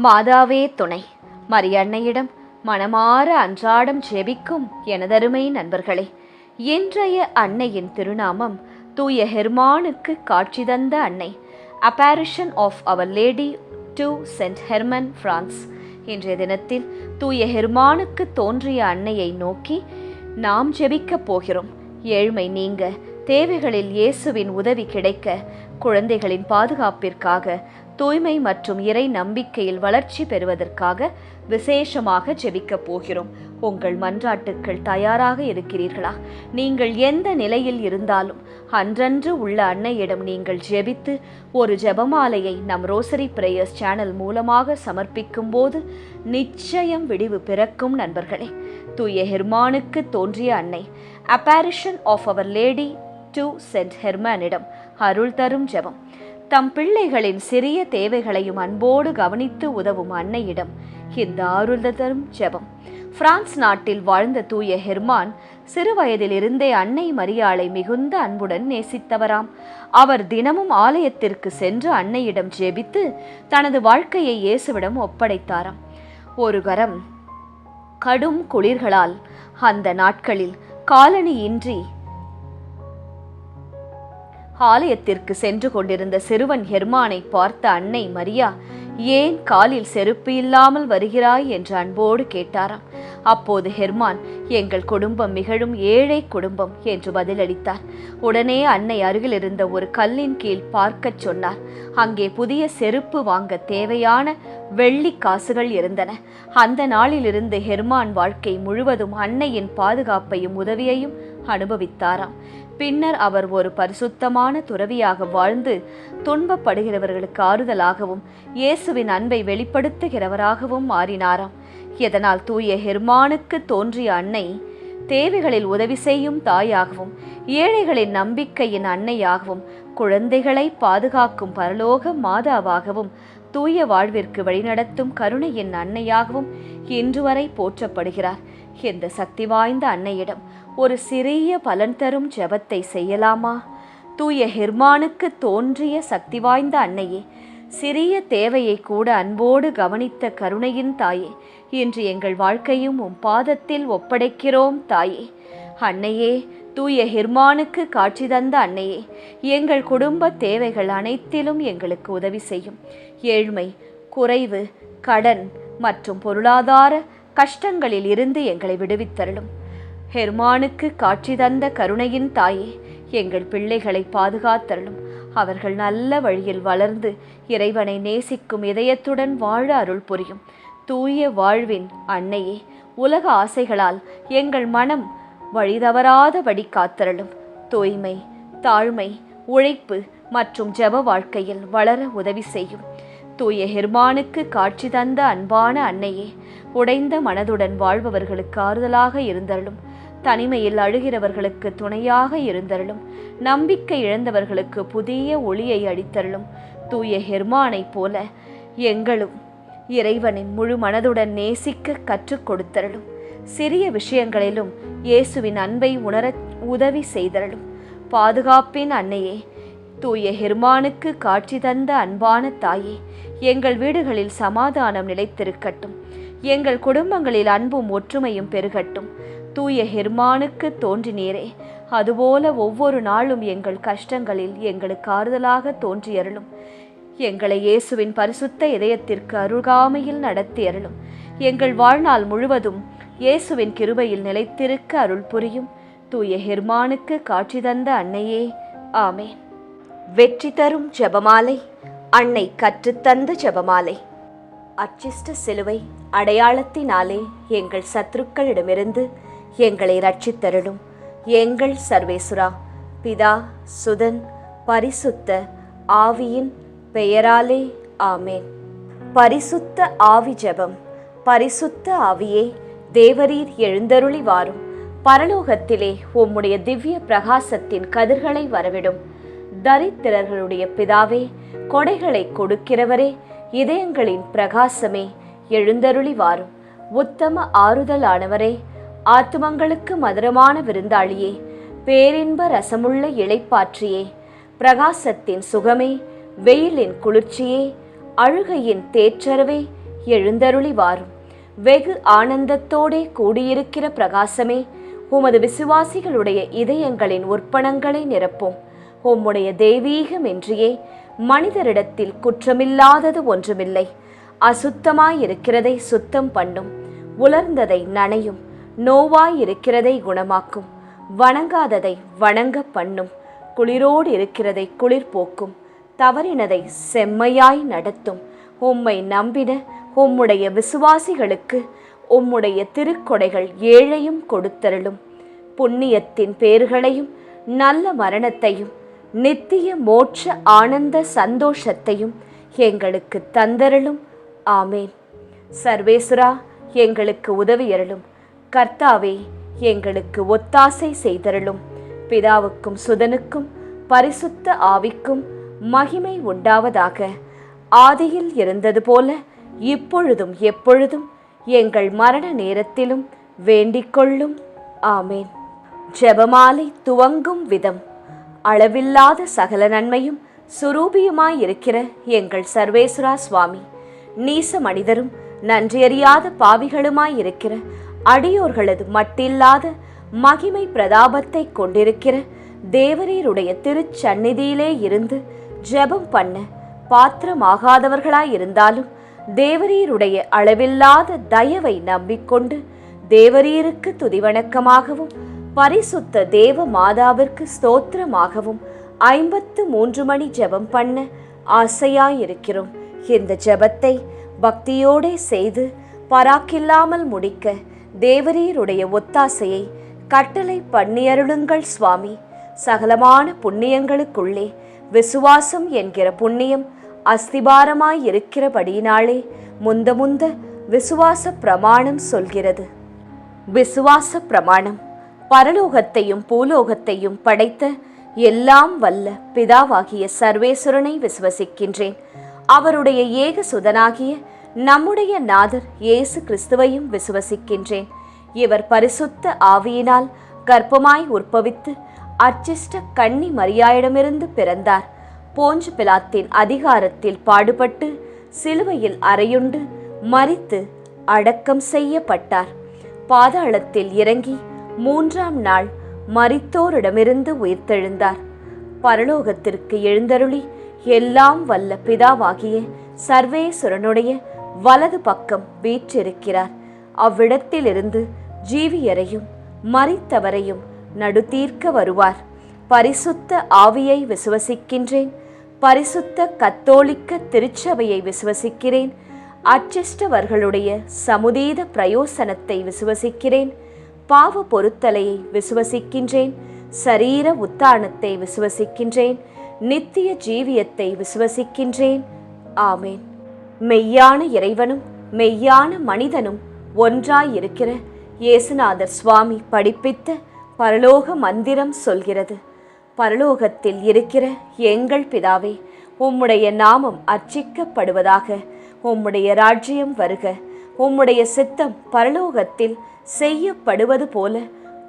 மாதாவே துணை. மரியன்னையிடம் மனமாற அன்றாடம் ஜெபிக்கும் எனதருமை நண்பர்களே, இன்றைய அன்னையின் திருநாமம் தூய ஹெர்மானுக்கு காட்சி தந்த அன்னை. Apparition of our lady to Saint Herman, France. இன்றைய தினத்தில் தூய ஹெர்மானுக்கு தோன்றிய அன்னையை நோக்கி நாம் ஜெபிக்கப் போகிறோம். ஏழ்மை நீங்க, தேவைகளில் இயேசுவின் உதவி கிடைக்க, குழந்தைகளின் பாதுகாப்பிற்காக, தூய்மை மற்றும் இறை நம்பிக்கையில் வளர்ச்சி பெறுவதற்காக விசேஷமாக ஜெபிக்கப் போகிறோம். உங்கள் மன்றாட்டுக்கள் தயாராக இருக்கிறீர்களா? நீங்கள் எந்த நிலையில் இருந்தாலும் அன்றன்று உள்ள அன்னையிடம் நீங்கள் ஜெபித்து ஒரு ஜெபமாலையை நம் ரோசரி பிரேயர்ஸ் சேனல் மூலமாக சமர்ப்பிக்கும் போது நிச்சயம் விடிவு பிறக்கும். நண்பர்களே, தூய ஹெர்மானுக்கு தோன்றிய அன்னை, apparition of our lady to Saint ஹெர்மானிடம் அருள் தரும் ஜெபம். தம் பிள்ளைகளின் சிறிய தேவைகளையும் அன்போடு கவனித்து உதவும் அன்னையிடம் இந்த அருள் தரும் ஜெபம். பிரான்ஸ் நாட்டில் வாழ்ந்த தூய ஹெர்மான் சிறு வயதிலிருந்தே அன்னை மரியாளை மிகுந்த அன்புடன் நேசித்தவராம். அவர் தினமும் ஆலயத்திற்கு சென்று அன்னையிடம் ஜெபித்து தனது வாழ்க்கையை இயேசுவிடம் ஒப்படைத்தாராம். ஒரு கரம் கடும் குளிர்களால் அந்த நாட்களில் காலணியின்றி ஆலயத்திற்கு சென்று கொண்டிருந்த சிறுவன் ஹெர்மானை பார்த்த அன்னை மரியா, ஏன் காலில் செருப்பு இல்லாமல் வருகிறாய் என்று அன்போடு கேட்டாராம். அப்போது ஹெர்மான், எங்கள் குடும்பம் மிகவும் ஏழை குடும்பம் என்று பதிலளித்தார். உடனே அன்னை அருகில் இருந்த ஒரு கல்லின் கீழ் பார்க்கச் சொன்னார். அங்கே புதிய செருப்பு வாங்க தேவையான வெள்ளி காசுகள் இருந்தன. அந்த நாளிலிருந்து ஹெர்மான் வாழ்க்கை முழுவதும் அன்னையின் பாதுகாப்பையும் உதவியையும் அனுபவித்தாராம். பின்னர் அவர் ஒரு பரிசுத்தமான துறவியாக வாழ்ந்து துன்பப்படுகிறவர்களுக்கு ஆறுதலாகவும் இயேசுவின் அன்பை வெளிப்படுத்துகிறவராகவும் மாறினாராம். இதனால் தூய ஹெர்மானுக்கு தோன்றிய அன்னை தேவைகளில் உதவி செய்யும் தாயாகவும், ஏழைகளின் நம்பிக்கையின் அன்னையாகவும், குழந்தைகளை பாதுகாக்கும் பரலோக மாதாவாகவும், தூய வாழ்விற்கு வழிநடத்தும் கருணையின் அன்னையாகவும் இன்று வரை போற்றப்படுகிறார். இந்த சக்தி வாய்ந்த அன்னையிடம் ஒரு சிறிய பலன் தரும் ஜெபத்தை செய்யலாமா? தூய ஹெர்மானுக்கு தோன்றிய சக்தி வாய்ந்த அன்னையே, சிறிய தேவையை கூட அன்போடு கவனித்த கருணையின் தாயே, இன்று எங்கள் வாழ்க்கையும் உம் பாதத்தில் ஒப்படைக்கிறோம் தாயே. அன்னையே, தூய ஹெர்மானுக்கு காட்சி தந்த அன்னையே, எங்கள் குடும்ப தேவைகள் அனைத்திலும் எங்களுக்கு உதவி செய்யும். ஏழ்மை, குறைவு, கடன் மற்றும் பொருளாதார கஷ்டங்களில் இருந்து எங்களை விடுவித்தருளும். ஹெர்மானுக்கு காட்சி தந்த கருணையின் தாயே, எங்கள் பிள்ளைகளை பாதுகாத்தருளும். அவர்கள் நல்ல வழியில் வளர்ந்து இறைவனை நேசிக்கும் இதயத்துடன் வாழ அருள் புரியும். தூய வாழ்வின் அன்னையே, உலக ஆசைகளால் எங்கள் மனம் வழிதவறாதபடி காத்தருளும். தூய்மை, தாழ்மை, உழைப்பு மற்றும் ஜெப வாழ்க்கையில் வளர உதவி செய்யும். தூய ஹெர்மானுக்கு காட்சி தந்த அன்பான அன்னையே, உடைந்த மனதுடன் வாழ்பவர்களுக்கு ஆறுதலாக இருந்தருளும். தனிமையில் அழுகிறவர்களுக்கு துணையாக இருந்தருளும். நம்பிக்கை இழந்தவர்களுக்கு புதிய ஒளியை அளித்தருளும். தூய ஹெர்மானை போல எங்களும் இறைவனின் முழு மனதுடன் நேசிக்க கற்றுக் கொடுத்தருளும். சிறிய விஷயங்களிலும் இயேசுவின் அன்பை உணர உதவி செய்தருளும். பாதுகாப்பின் அன்னையே, தூய ஹெர்மானுக்கு காட்சி தந்த அன்பான தாயே, எங்கள் வீடுகளில் சமாதானம் நிலைத்திருக்கட்டும். எங்கள் குடும்பங்களில் அன்பும் ஒற்றுமையும் பெருகட்டும். தூய ஹெர்மானுக்கு தோன்றினீரே, அதுபோல ஒவ்வொரு நாளும் எங்கள் கஷ்டங்களில் எங்களுக்கு ஆறுதலாக தோன்றியருளும். எங்களை இயேசுவின் பரிசுத்த இதயத்திற்கு அருகாமையில் நடத்தியருளும். எங்கள் வாழ்நாள் முழுவதும் இயேசுவின் கிருபையில் நிலைத்திருக்க அருள் புரியும். தூய ஹெர்மானுக்கு காட்சி தந்த அன்னையே, ஆமேன். வெற்றி தரும் ஜெபமாலை. அன்னை கற்றுத்தந்த ஜெபமாலை. அச்சிஷ்ட சிலுவை அடையாளத்தினாலே எங்கள் சத்துருக்களிடமிருந்து எங்களை ரட்சித்தருளும். எங்கள் சர்வேசுரா, பிதா, சுதன், பரிசுத்த ஆவியின் பெயராலே, ஆமேன். பரிசுத்த ஆவி ஜெபம். பரிசுத்த ஆவியே, தேவரீர் எழுந்தருளி வாரும். பரலோகத்திலே உம்முடைய திவ்ய பிரகாசத்தின் கதிர்களை வரவிடும். தரித்திரர்களுடைய பிதாவே, கொடைகளை கொடுக்கிறவரே, இதயங்களின் பிரகாசமே, எழுந்தருளி வாரும். உத்தம ஆறுதலானவரே, ஆத்துமங்களுக்கு மதுரமான விருந்தாளியே, பேரின்ப ரசமுள்ள இளைப்பாற்றியே, பிரகாசத்தின் சுகமே, வெயிலின் குளிர்ச்சியே, அழுகையின் தேற்றரவே, எழுந்தருளி வாரும். வெகு ஆனந்தத்தோடே கூடியிருக்கிற பிரகாசமே, உமது விசுவாசிகளுடைய இதயங்களின் உற்பணங்களை நிரப்பும். உம்முடைய தெய்வீகமின்றியே மனிதரிடத்தில் குற்றமில்லாதது ஒன்றுமில்லை. அசுத்தமாயிருக்கிறதை சுத்தம் பண்ணும், உலர்ந்ததை நனையும், நோவாயிருக்கிறதை குணமாக்கும், வணங்காததை வணங்க பண்ணும், குளிரோடு இருக்கிறதை குளிர் போக்கும், தவறினதை செம்மையாய் நடத்தும். உம்மை நம்பின உம்முடைய விசுவாசிகளுக்கு உம்முடைய திருக்கொடைகள் ஏழையும் கொடுத்தருளும். புண்ணியத்தின் பேர்களையும் நல்ல மரணத்தையும் நித்திய மோட்ச ஆனந்த சந்தோஷத்தையும் எங்களுக்கு தந்தருளும். ஆமேன். சர்வேசுரா, எங்களுக்கு உதவியருளும். கர்த்தாவே, எங்களுக்கு ஒத்தாசை செய்தருளும். பிதாவுக்கும் சுதனுக்கும் பரிசுத்த ஆவிக்கும் மகிமை உண்டாவதாக. ஆதியில் இருந்தது போல இப்பொழுதும் எப்பொழுதும் எங்கள் மரண நேரத்திலும் வேண்டிக்கொள்ளும். ஆமேன். ஜெபமாலை துவங்கும் விதம். அளவில்லாத சகல நன்மையும் சுரூபியுமாயிருக்கிற எங்கள் சர்வேஸ்வரா சுவாமி, நீச மனிதரும் நன்றியறியாத பாவிகளுமாயிருக்கிற அடியோர்களது மட்டில்லாத மகிமை பிரதாபத்தை கொண்டிருக்கிற தேவரீருடைய திருச்சந்நிதியிலே இருந்து ஜெபம் பண்ண பாத்திரமாகாதவர்களாயிருந்தாலும் தேவரீருடைய அளவில்லாத தயவை நம்பிக்கொண்டு தேவரீருக்கு துதிவணக்கமாகவும் பரிசுத்த தேவ மாதாவிற்கு ஸ்தோத்திரமாகவும் 53 மணி ஜெபம் பண்ண ஆசையாயிருக்கிறோம். இந்த ஜெபத்தை பக்தியோடே செய்து பராக்கில்லாமல் முடிக்க தேவரீருடைய ஒத்தாசையை கட்டளை பண்ணியருளுங்கள் சுவாமி. சகலமான புண்ணியங்களுக்குள்ளே விசுவாசம் என்கிற புண்ணியம் அஸ்திபாரமாயிருக்கிறபடியினாலே முந்த விசுவாச பிரமாணம் சொல்கிறது. விசுவாச பிரமாணம். பரலோகத்தையும் பூலோகத்தையும் படைத்த எல்லாம் வல்ல பிதாவாகிய சர்வேஸ்வரனை விசுவசிக்கின்றேன். அவருடைய ஏக சுதனாகிய நம்முடைய நாதர் இயேசு கிறிஸ்துவையும் விசுவசிக்கின்றேன். இவர் பரிசுத்த ஆவியினால் கர்ப்பமாய் உற்பவித்து அர்ச்சிஷ்ட கன்னி மரியாயிடமிருந்து பிறந்தார். போஞ்சு பிலாத்தின் அதிகாரத்தில் பாடுபட்டு சிலுவையில் அறையுண்டு மரித்து அடக்கம் செய்யப்பட்டார். பாதாளத்தில் இறங்கி 3ஆம் நாள் மரித்தோரிடமிருந்து உயிர்த்தெழுந்தார். பரலோகத்திற்கு எழுந்தருளி எல்லாம் வல்ல பிதாவாகிய சர்வேஸ்வரனுடைய வலது பக்கம் வீற்றிருக்கிறார். அவ்விடத்திலிருந்து ஜீவியரையும் மரித்தவரையும் நடுதீர்க்க வருவார். பரிசுத்த ஆவியை விசுவசிக்கின்றேன். பரிசுத்த கத்தோலிக்க திருச்சபையை விசுவசிக்கிறேன். அச்சிஷ்டவர்களுடைய சமுதீத பிரயோசனத்தை விசுவசிக்கிறேன். பாவ பொருத்தலையை விசுவசிக்கின்றேன். சரீர உத்தானத்தை விசுவசிக்கின்றேன். நித்திய ஜீவியத்தை விசுவசிக்கின்றேன். ஆமேன். மெய்யான இறைவனும் மெய்யான மனிதனும் ஒன்றாயிருக்கிற இயேசுநாதர் சுவாமி படிப்பித்த பரலோக மந்திரம் சொல்கிறது. பரலோகத்தில் இருக்கிற எங்கள் பிதாவே, உம்முடைய நாமம் அர்ச்சிக்கப்படுவதாக. உம்முடைய ராஜ்யம் வருக. உம்முடைய சித்தம் பரலோகத்தில் செய்யப்படுவது போல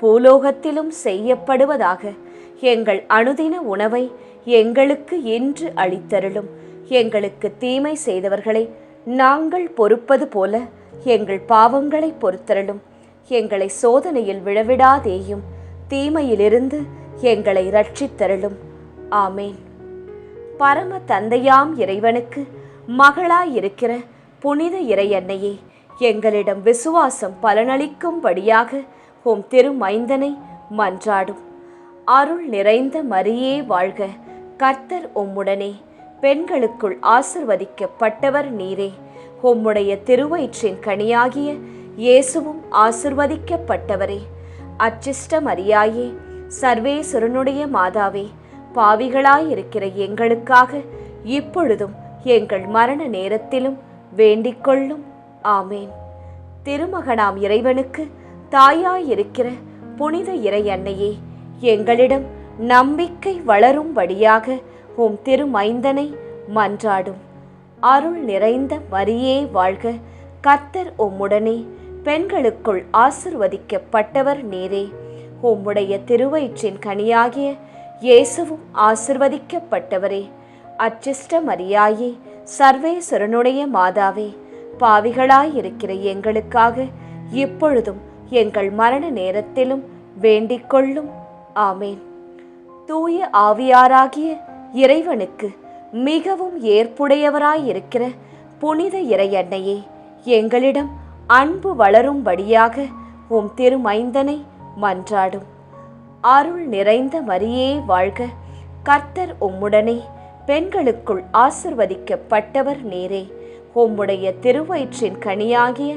பூலோகத்திலும் செய்யப்படுவதாக. எங்கள் அனுதின உணவை எங்களுக்கு இன்று அளித்தருளும். எங்களுக்கு தீமை செய்தவர்களை நாங்கள் பொறுப்பது போல எங்கள் பாவங்களை பொறுத்தருளும். எங்களை சோதனையில் விழவிடாதேயும், தீமையிலிருந்து எங்களை இரட்சித்தருளும். ஆமேன். பரம தந்தையாம் இறைவனுக்கு மகளாயிருக்கிற புனித இறையன்னையே, எங்களிடம் விசுவாசம் பலனளிக்கும்படியாக உம் திருமைந்தனை மன்றாடும். அருள் நிறைந்த மரியே வாழ்க. கர்த்தர் உம்முடனே. பெண்களுக்குள் ஆசிர்வதிக்கப்பட்டவர் நீரே. உம்முடைய திருவயிற்றின் கனியாகிய இயேசுவும் ஆசிர்வதிக்கப்பட்டவரே. அச்சிஷ்ட மரியாயே, சர்வேஸ்வரனுடைய மாதாவே, பாவிகளாயிருக்கிற எங்களுக்காக இப்பொழுதும் எங்கள் மரண நேரத்திலும் வேண்டிக்கொள்ளும். ஆமேன். திருமகனாம் இறைவனுக்கு தாயாயிருக்கிற புனித இறை அன்னையே, எங்களிடம் நம்பிக்கை வளரும்படியாக உம் திருமைந்தனை மன்றாடும். அருள் நிறைந்த மரியே வாழ்க. கர்த்தர் உம்முடனே. பெண்களுக்குள் ஆசிர்வதிக்கப்பட்டவர் நீரே. உம்முடைய திருவயிற்றின் கனியாகிய இயேசுவும் ஆசிர்வதிக்கப்பட்டவரே. அச்சிஷ்ட மரியாயே, சர்வேஸ்வரனுடைய மாதாவே, பாவிகளாயிருக்கிற எங்களுக்காக இப்பொழுதும் எங்கள் மரண நேரத்திலும் வேண்டிக் கொள்ளும். ஆமேன். தூய ஆவியாராகிய இறைவனுக்கு மிகவும் ஏற்புடையவராயிருக்கிற புனித இறையன்னையே, எங்களிடம் அன்பு வளரும்படியாக உம் திருமைந்தனை மன்றாடும். அருள் நிறைந்த மரியே வாழ்க, கர்த்தர் உம்முடனே, பெண்களுக்குள் ஆசிர்வதிக்கப்பட்டவர் நீரே. உம்முடைய திருவயிற்றின் கனியாகிய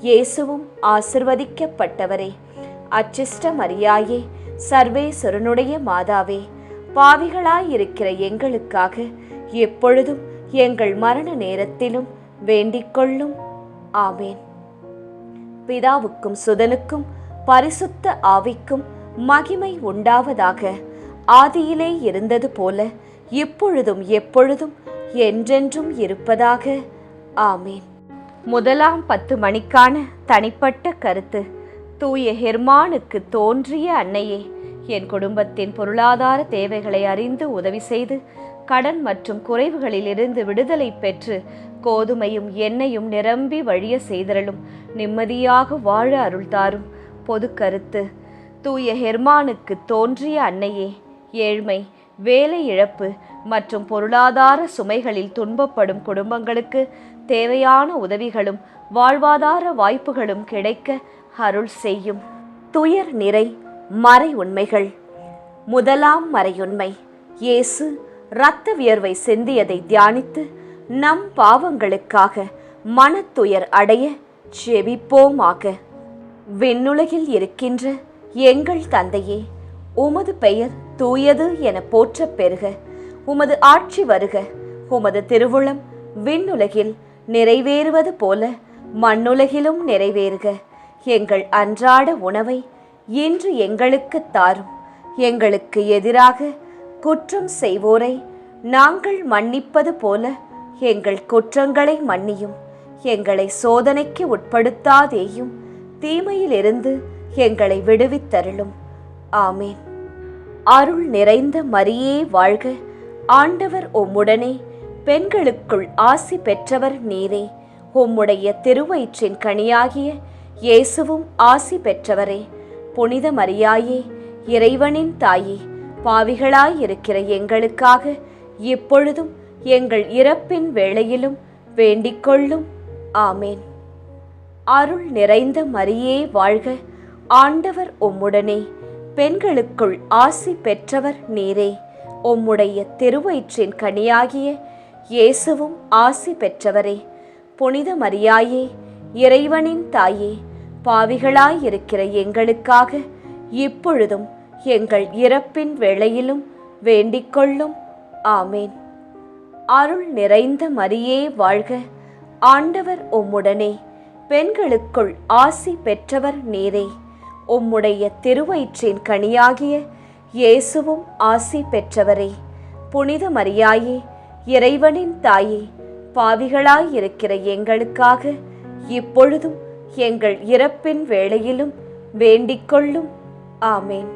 இயேசுவும் ஆசிர்வதிக்கப்பட்டவரே. அச்சிஷ்ட மரியாயே, சர்வேஸ்வரனுடைய மாதாவே, பாவிகளாயிருக்கிற எங்களுக்காக எப்பொழுதும் எங்கள் மரண நேரத்திலும் வேண்டிக் கொள்ளும். ஆமேன். பிதாவுக்கும் சுதனுக்கும் பரிசுத்த ஆவிக்கும் மகிமை உண்டாவதாக. ஆதியிலே இருந்தது போல இப்பொழுதும் எப்பொழுதும் என்றென்றும் இருப்பதாக. ஆமேன். முதலாம் 10 மணிக்கான தனிப்பட்ட கருத்து. தூய ஹெர்மானுக்கு தோன்றிய அன்னையே, என் குடும்பத்தின் பொருளாதார தேவைகளை அறிந்து உதவி செய்து கடன் மற்றும் குறைவுகளிலிருந்து விடுதலை பெற்று கோதுமையும் எண்ணெயும் நிரம்பி வழிய செய்தரலும் நிம்மதியாக வாழ அருள் தாரும். பொது கருத்து. தூய ஹெர்மானுக்கு தோன்றிய அன்னையே, ஏழ்மை, வேலை இழப்பு மற்றும் பொருளாதார சுமைகளில் துன்பப்படும் குடும்பங்களுக்கு தேவையான உதவிகளும் வாழ்வாதார வாய்ப்புகளும் கிடைக்க அருள் செய்யும். துயர் நிறை மறை உண்மைகள். முதலாம் மறையுண்மை. இயேசு இரத்த வியர்வை சிந்தியதை தியானித்து நம் பாவங்களுக்காக மனத்துயர் அடைய ஜெபிப்போமாக. விண்ணுலகில் இருக்கின்ற எங்கள் தந்தையே, உமது பெயர் தூயது என போற்றப் பெறுக. உமது ஆட்சி வருக. உமது திருவுளம் விண்ணுலகில் நிறைவேறுவது போல மண்ணுலகிலும் நிறைவேறுக. எங்கள் அன்றாட உணவை இன்று எங்களுக்கு தாரும். எங்களுக்கு எதிராக குற்றம் செய்வோரை நாங்கள் மன்னிப்பது போல எங்கள் குற்றங்களை மன்னியும். எங்களை சோதனைக்கு உட்படுத்தாதேயும், தீமையிலிருந்து எங்களை விடுவித்தருளும். ஆமேன். அருள் நிறைந்த மரியே வாழ்க, ஆண்டவர் உம்முடனே, பெண்களுக்குள் ஆசி பெற்றவர் நீரே. உம்முடைய திருவயிற்றின் கனியாகிய இயேசுவும் ஆசி பெற்றவரே. புனித மரியாயே, இறைவனின் தாயே, பாவிகளாயிருக்கிற எங்களுக்காக இப்பொழுதும் எங்கள் இறப்பின் வேளையிலும் வேண்டிக் கொள்ளும். ஆமேன். அருள் நிறைந்த மரியே வாழ்க, ஆண்டவர் உம்முடனே, பெண்களுக்குள் ஆசி பெற்றவர் நீரே. உம்முடைய திருவயிற்றின் கனியாகிய இயேசுவும் ஆசி பெற்றவரே. புனித மரியாயே, இறைவனின் தாயே, பாவிகளாயிருக்கிற எங்களுக்காக இப்பொழுதும் எங்கள் இறப்பின் வேளையிலும் வேண்டிக் கொள்ளும். ஆமேன். அருள் நிறைந்த மரியே வாழ்க, ஆண்டவர் உம்முடனே, பெண்களுக்குள் ஆசி பெற்றவர் நீரே. உம்முடைய திருவயிற்றின் கனியாகிய இயேசுவும் ஆசி பெற்றவரே. புனித மரியாயே, இறைவனின் தாயே, பாவிகளாயிருக்கிற எங்களுக்காக இப்பொழுதும் எங்கள் இறப்பின் வேளையிலும் வேண்டிக் கொள்ளும். ஆமேன்.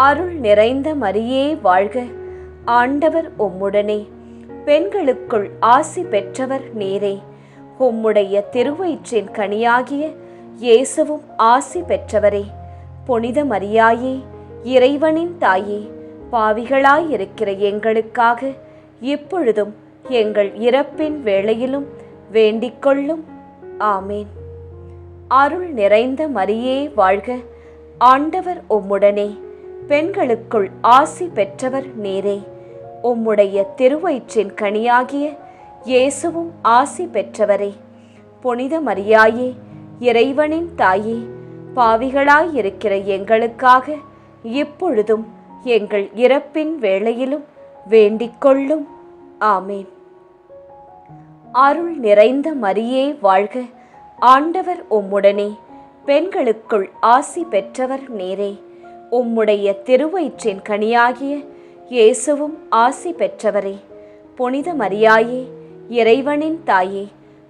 அருள் நிறைந்த மரியே வாழ்க, ஆண்டவர் உம்முடனே, பெண்களுக்குள் ஆசி பெற்றவர் நீரே. உம்முடைய திருவயிற்றின் கனியாகிய இயேசுவும் ஆசி பெற்றவரே. புனித மரியாயே, இறைவனின் தாயே, பாவிகளாயிருக்கிற எங்களுக்காக இப்பொழுதும் எங்கள் இறப்பின் வேளையிலும் வேண்டிக் கொள்ளும். ஆமேன். அருள் நிறைந்த மரியே வாழ்க, ஆண்டவர் உம்முடனே, பெண்களுக்குள் ஆசி பெற்றவர் நீரே. உம்முடைய திருவயிற்றின் கனியாகிய இயேசுவும் ஆசி பெற்றவரே. புனித மரியாயே, இறைவனின் தாயே, பாவிகளாயிருக்கிற எங்களுக்காக இப்பொழுதும் எங்கள் இறப்பின் வேளையிலும் வேண்டிக் கொள்ளும். ஆமேன். அருள் நிறைந்த மரியே வாழ்க, ஆண்டவர் உம்முடனே, பெண்களுக்குள் ஆசி பெற்றவர் நீரே. உம்முடைய திருவயிற்றின் கனியாகிய இயேசுவும் ஆசி பெற்றவரே. புனித மரியாயே, இறைவனின் தாயே,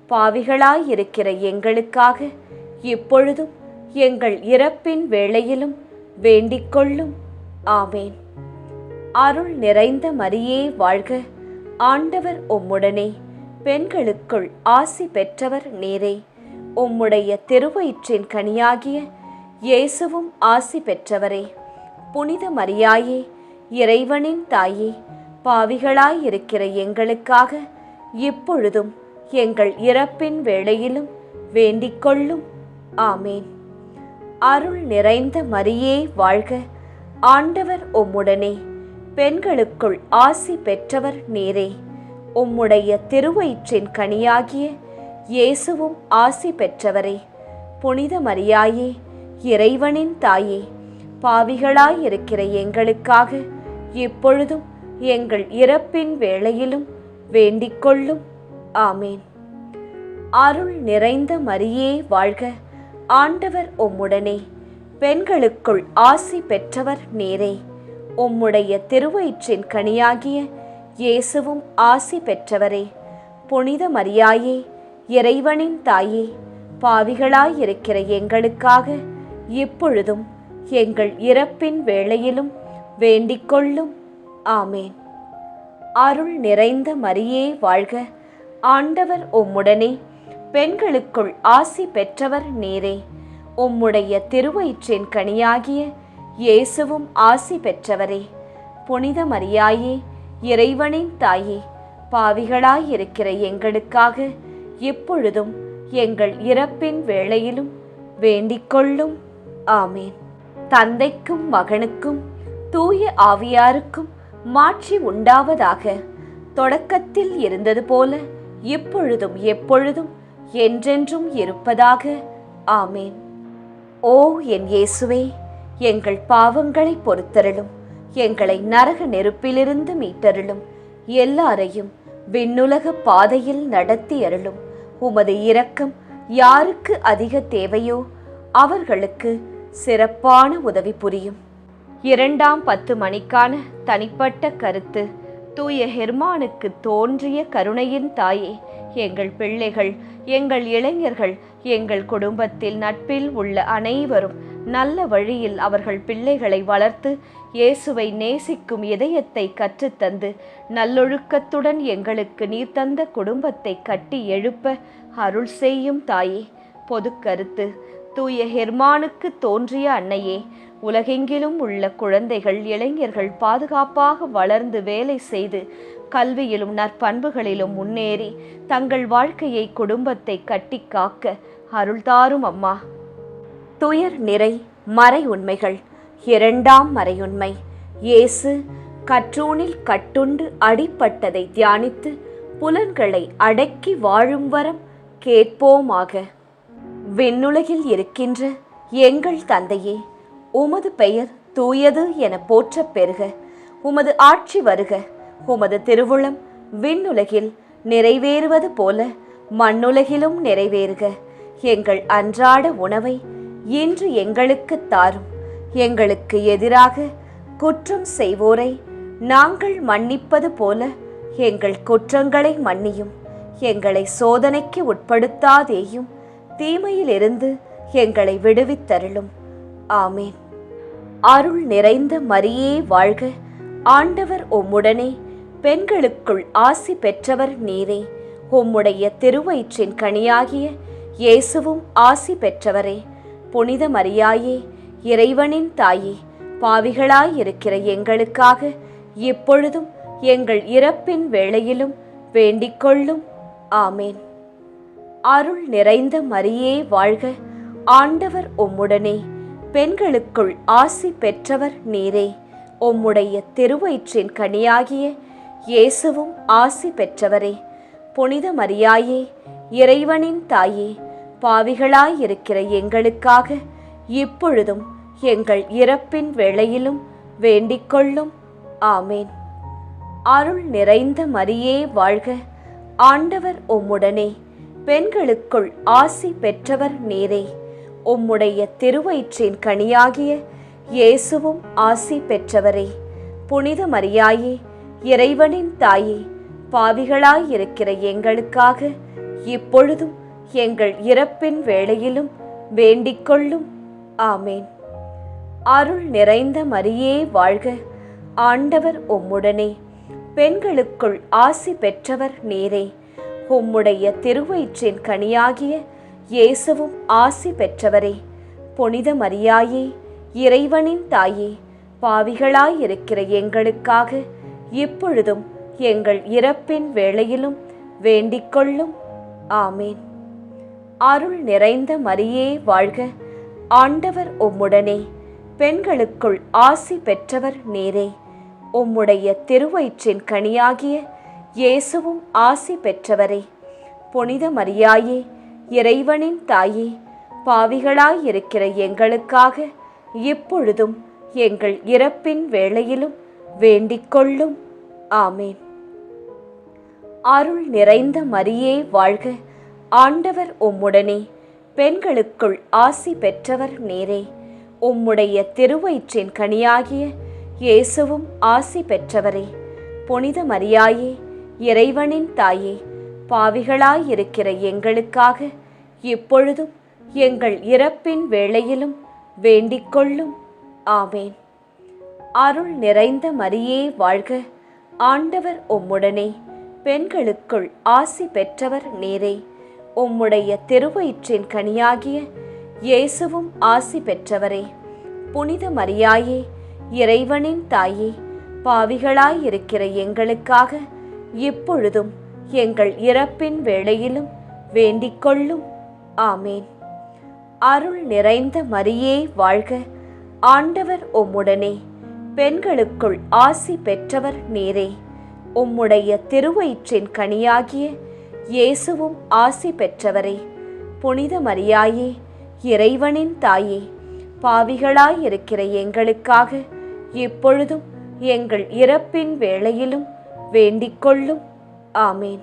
பாவிகளாயிருக்கிற எங்களுக்காக இப்பொழுதும் எங்கள் இறப்பின் வேளையிலும் வேண்டிக் கொள்ளும். ஆமேன். அருள் நிறைந்த மரியே வாழ்க, ஆண்டவர் உம்முடனே, பெண்களுக்குள் ஆசி பெற்றவர் நீரே. உம்முடைய திருவயிற்றின் கனியாகிய இயேசுவும் ஆசி பெற்றவரே. புனித மரியாயே, இறைவனின் தாயே, பாவிகளாயிருக்கிற எங்களுக்காக இப்பொழுதும் எங்கள் இறப்பின் வேளையிலும் வேண்டிக்கொள்ளும். ஆமேன். அருள் நிறைந்த மரியே வாழ்க. ஆண்டவர் உம்முடனே. பெண்களுக்குள் ஆசி பெற்றவர் நீரே. உம்முடைய திருவயிற்றின் கனியாகிய இயேசுவும் ஆசி பெற்றவரே. புனித மரியாயே, இறைவனின் தாயே, பாவிகளாயிருக்கிற எங்களுக்காக இப்பொழுதும் எங்கள் இறப்பின் வேளையிலும் வேண்டிக்கொள்ளும். ஆமேன். அருள் நிறைந்த மரியே வாழ்க. ஆண்டவர் உம்முடனே. பெண்களுக்குள் ஆசி பெற்றவர் நீரே. உம்முடைய திருவயிற்றின் கனியாகிய இயேசுவும் ஆசி பெற்றவரே. புனித மரியாயே, இறைவனின் தாயே, பாவிகளாயிருக்கிற எங்களுக்காக இப்பொழுதும் எங்கள் இறப்பின் வேளையிலும் வேண்டிக்கொள்ளும். ஆமேன். அருள் நிறைந்த மரியே வாழ்க. ஆண்டவர் உம்முடனே. பெண்களுக்குள் ஆசி பெற்றவர் நீரே. உம்முடைய திருவயிற்றின் கனியாகிய இயேசுவும் ஆசி பெற்றவரே. புனித மரியாயே, இறைவனின் தாயே, பாவிகளாயிருக்கிற எங்களுக்காக இப்பொழுதும் எங்கள் இறப்பின் வேளையிலும் வேண்டிக்கொள்ளும். ஆமேன். தந்தைக்கும் மகனுக்கும் தூய ஆவியாருக்கும் மாட்சி உண்டாவதாக. தொடக்கத்தில் இருந்தது போல இப்பொழுதும் எப்பொழுதும் என்றென்றும் இருப்பதாக. ஆமேன். ஓ என் இயேசுவே, எங்கள் பாவங்களை பொறுத்தருளும். எங்களை நரக நெருப்பிலிருந்து மீட்டருளும். எல்லாரையும் விண்ணுலக பாதையில் நடத்தி அருளும். உமது இரக்கம் யாருக்கு அதிக தேவையோ அவர்களுக்கு சிறப்பான உதவி புரியும். 2ஆம் 10 மணிக்கான தனிப்பட்ட கருத்து. தூய ஹெர்மானுக்கு தோன்றிய கருணையின் தாயே, எங்கள் பிள்ளைகள், எங்கள் இளைஞர்கள், எங்கள் குடும்பத்தில் நட்பில் உள்ள அனைவரும் நல்ல வழியில் அவர்கள் பிள்ளைகளை வளர்த்து இயேசுவை நேசிக்கும் இதயத்தை கற்றுத்தந்து நல்லொழுக்கத்துடன் எங்களுக்கு நீர் தந்த குடும்பத்தை கட்டி எழுப்ப அருள் செய்யும் தாயே. பொது கருத்து. தூய ஹெர்மானுக்கு தோன்றிய அன்னையே, உலகெங்கிலும் உள்ள குழந்தைகள், இளைஞர்கள் பாதுகாப்பாக வளர்ந்து வேலை செய்து கல்வியிலும் நற்பண்புகளிலும் முன்னேறி தங்கள் வாழ்க்கையை, குடும்பத்தை கட்டி காக்க அருள்தாரும் அம்மா. துயர் நிறை மறை உண்மைகள். 2ஆம் மறையுண்மை. இயேசு கற்றூனில் கட்டுண்டு அடிப்பட்டதை தியானித்து புலன்களை அடக்கி வாழும் வரம் கேட்போமாக. விண்ணுலகில் இருக்கின்ற எங்கள் தந்தையே, உமது பெயர் தூயது என போற்றப் பெறுக. உமது ஆட்சி வருக. உமது திருவுளம் விண்ணுலகில் நிறைவேறுவது போல மண்ணுலகிலும் நிறைவேறுக. எங்கள் அன்றாட உணவை இன்று எங்களுக்கு தாரும். எங்களுக்கு எதிராக குற்றம் செய்வோரை நாங்கள் மன்னிப்பது போல எங்கள் குற்றங்களை மன்னியும். எங்களை சோதனைக்கு உட்படுத்தாதேயும், தீமையிலிருந்து எங்களை விடுவித்தருளும். ஆமேன். அருள் நிறைந்த மரியே வாழ்க. ஆண்டவர் உம்முடனே. பெண்களுக்குள் ஆசி பெற்றவர் நீரே. உம்முடைய திருவயிற்றின் கனியாகிய இயேசுவும் ஆசி பெற்றவரே. புனித மரியாயே, இறைவனின் தாயே, பாவிகளாயிருக்கிற எங்களுக்காக இப்பொழுதும் எங்கள் இறப்பின் வேளையிலும் வேண்டிக்கொள்ளும். ஆமேன். அருள் நிறைந்த மரியே வாழ்க. ஆண்டவர் உம்முடனே. பெண்களுக்குள் ஆசி பெற்றவர் நீரே. உம்முடைய திருவயிற்றின் கனியாகிய இயேசுவும் ஆசி பெற்றவரே. புனித மரியாயே, இறைவனின் தாயே, பாவிகளாயிருக்கிற எங்களுக்காக இப்பொழுதும் எங்கள் இறப்பின் வேளையிலும் வேண்டிக்கொள்ளும். ஆமேன். அருள் நிறைந்த மரியே வாழ்க. ஆண்டவர் உம்முடனே. பெண்களுக்குள் ஆசி பெற்றவர் நீரே. உம்முடைய திருவயிற்றின் கனியாகிய இயேசுவும் ஆசி பெற்றவரே. புனித மரியாயே, இறைவனின் தாயே, பாவிகளாயிருக்கிற எங்களுக்காக இப்பொழுதும் எங்கள் இறப்பின் வேளையிலும் வேண்டிக்கொள்ளும். ஆமேன். அருள் நிறைந்த மரியே வாழ்க. ஆண்டவர் உம்முடனே. பெண்களுக்குள் ஆசி பெற்றவர் நீரே. உம்முடைய திருவயிற்றின் கனியாகிய இயேசுவும் ஆசி பெற்றவரே. புனித மரியாயே, இறைவனின் தாயே, பாவிகளாயிருக்கிற எங்களுக்காக இப்பொழுதும் எங்கள் இறப்பின் வேளையிலும் வேண்டிக்கொள்ளும். ஆமேன். அருள் நிறைந்த மரியே வாழ்க, ஆண்டவர் உம்முடனே, பெண்களுக்குள் ஆசி பெற்றவர் நீரே. உம்முடைய திருவயிற்றின் கனியாகிய இயேசுவும் ஆசி பெற்றவரே. புனித மரியாயே, இறைவனின் தாயே, பாவிகளாயிருக்கிற எங்களுக்காக இப்பொழுதும் எங்கள் இறப்பின் வேளையிலும் வேண்டிக்கொள்ளும். ஆமேன். அருள் நிறைந்த மரியே வாழ்க, ஆண்டவர் உம்முடனே, பெண்களுக்குள் ஆசி பெற்றவர் நீரே. உம்முடைய திருவயிற்றின் கனியாகிய இயேசுவும் ஆசி பெற்றவரே. புனித மரியாயே, இறைவனின் தாயே, பாவிகளாயிருக்கிற எங்களுக்காக இப்பொழுதும் எங்கள் இறப்பின் வேளையிலும் வேண்டிக்கொள்ளும். ஆமேன். அருள் நிறைந்த மரியே வாழ்க, ஆண்டவர் உம்முடனே, பெண்களுக்குள் ஆசி பெற்றவர் நீரே. உம்முடைய திருவயிற்றின் கனியாகிய இயேசுவும் ஆசி பெற்றவரே. புனித மரியாயே, இறைவனின் தாயே, பாவிகளாயிருக்கிற எங்களுக்காக இப்பொழுதும் எங்கள் இறப்பின் வேளையிலும் வேண்டிக்கொள்ளும். ஆமேன். அருள் நிறைந்த மரியே வாழ்க, ஆண்டவர் உம்முடனே, பெண்களுக்குள் ஆசி பெற்றவர் நீரே. உம்முடைய திருவயிற்றின் கனியாகிய இயேசுவும் ஆசி பெற்றவரே. புனித மரியாயே, இறைவனின் தாயே, பாவிகளாயிருக்கிற எங்களுக்காக இப்பொழுதும் எங்கள் இறப்பின் வேளையிலும் வேண்டிக்கொள்ளும். ஆமேன்.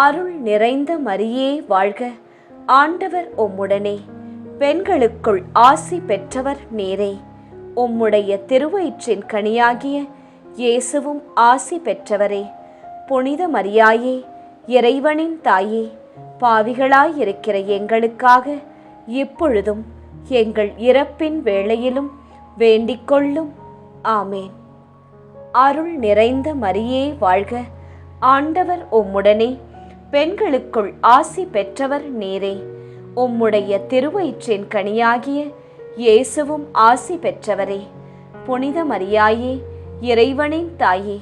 அருள் நிறைந்த மரியே வாழ்க, ஆண்டவர் உம்முடனே, பெண்களுக்குள் ஆசி பெற்றவர் நீரே. உம்முடைய திருவயிற்றின் கனியாகிய இயேசுவும் ஆசி பெற்றவரே. புனித மரியாயே, இறைவனின் தாயே, பாவிகளாயிருக்கிற எங்களுக்காக இப்பொழுதும் எங்கள் இறப்பின் வேளையிலும் வேண்டிக்கொள்ளும். ஆமேன். அருள் நிறைந்த மரியே வாழ்க, ஆண்டவர் உம்முடனே, பெண்களுக்குள் ஆசி பெற்றவர் நீரே. உம்முடைய திருவயிற்றின் கனியாகிய இயேசுவும் ஆசி பெற்றவரே. புனித மரியாயே, இறைவனின் தாயே,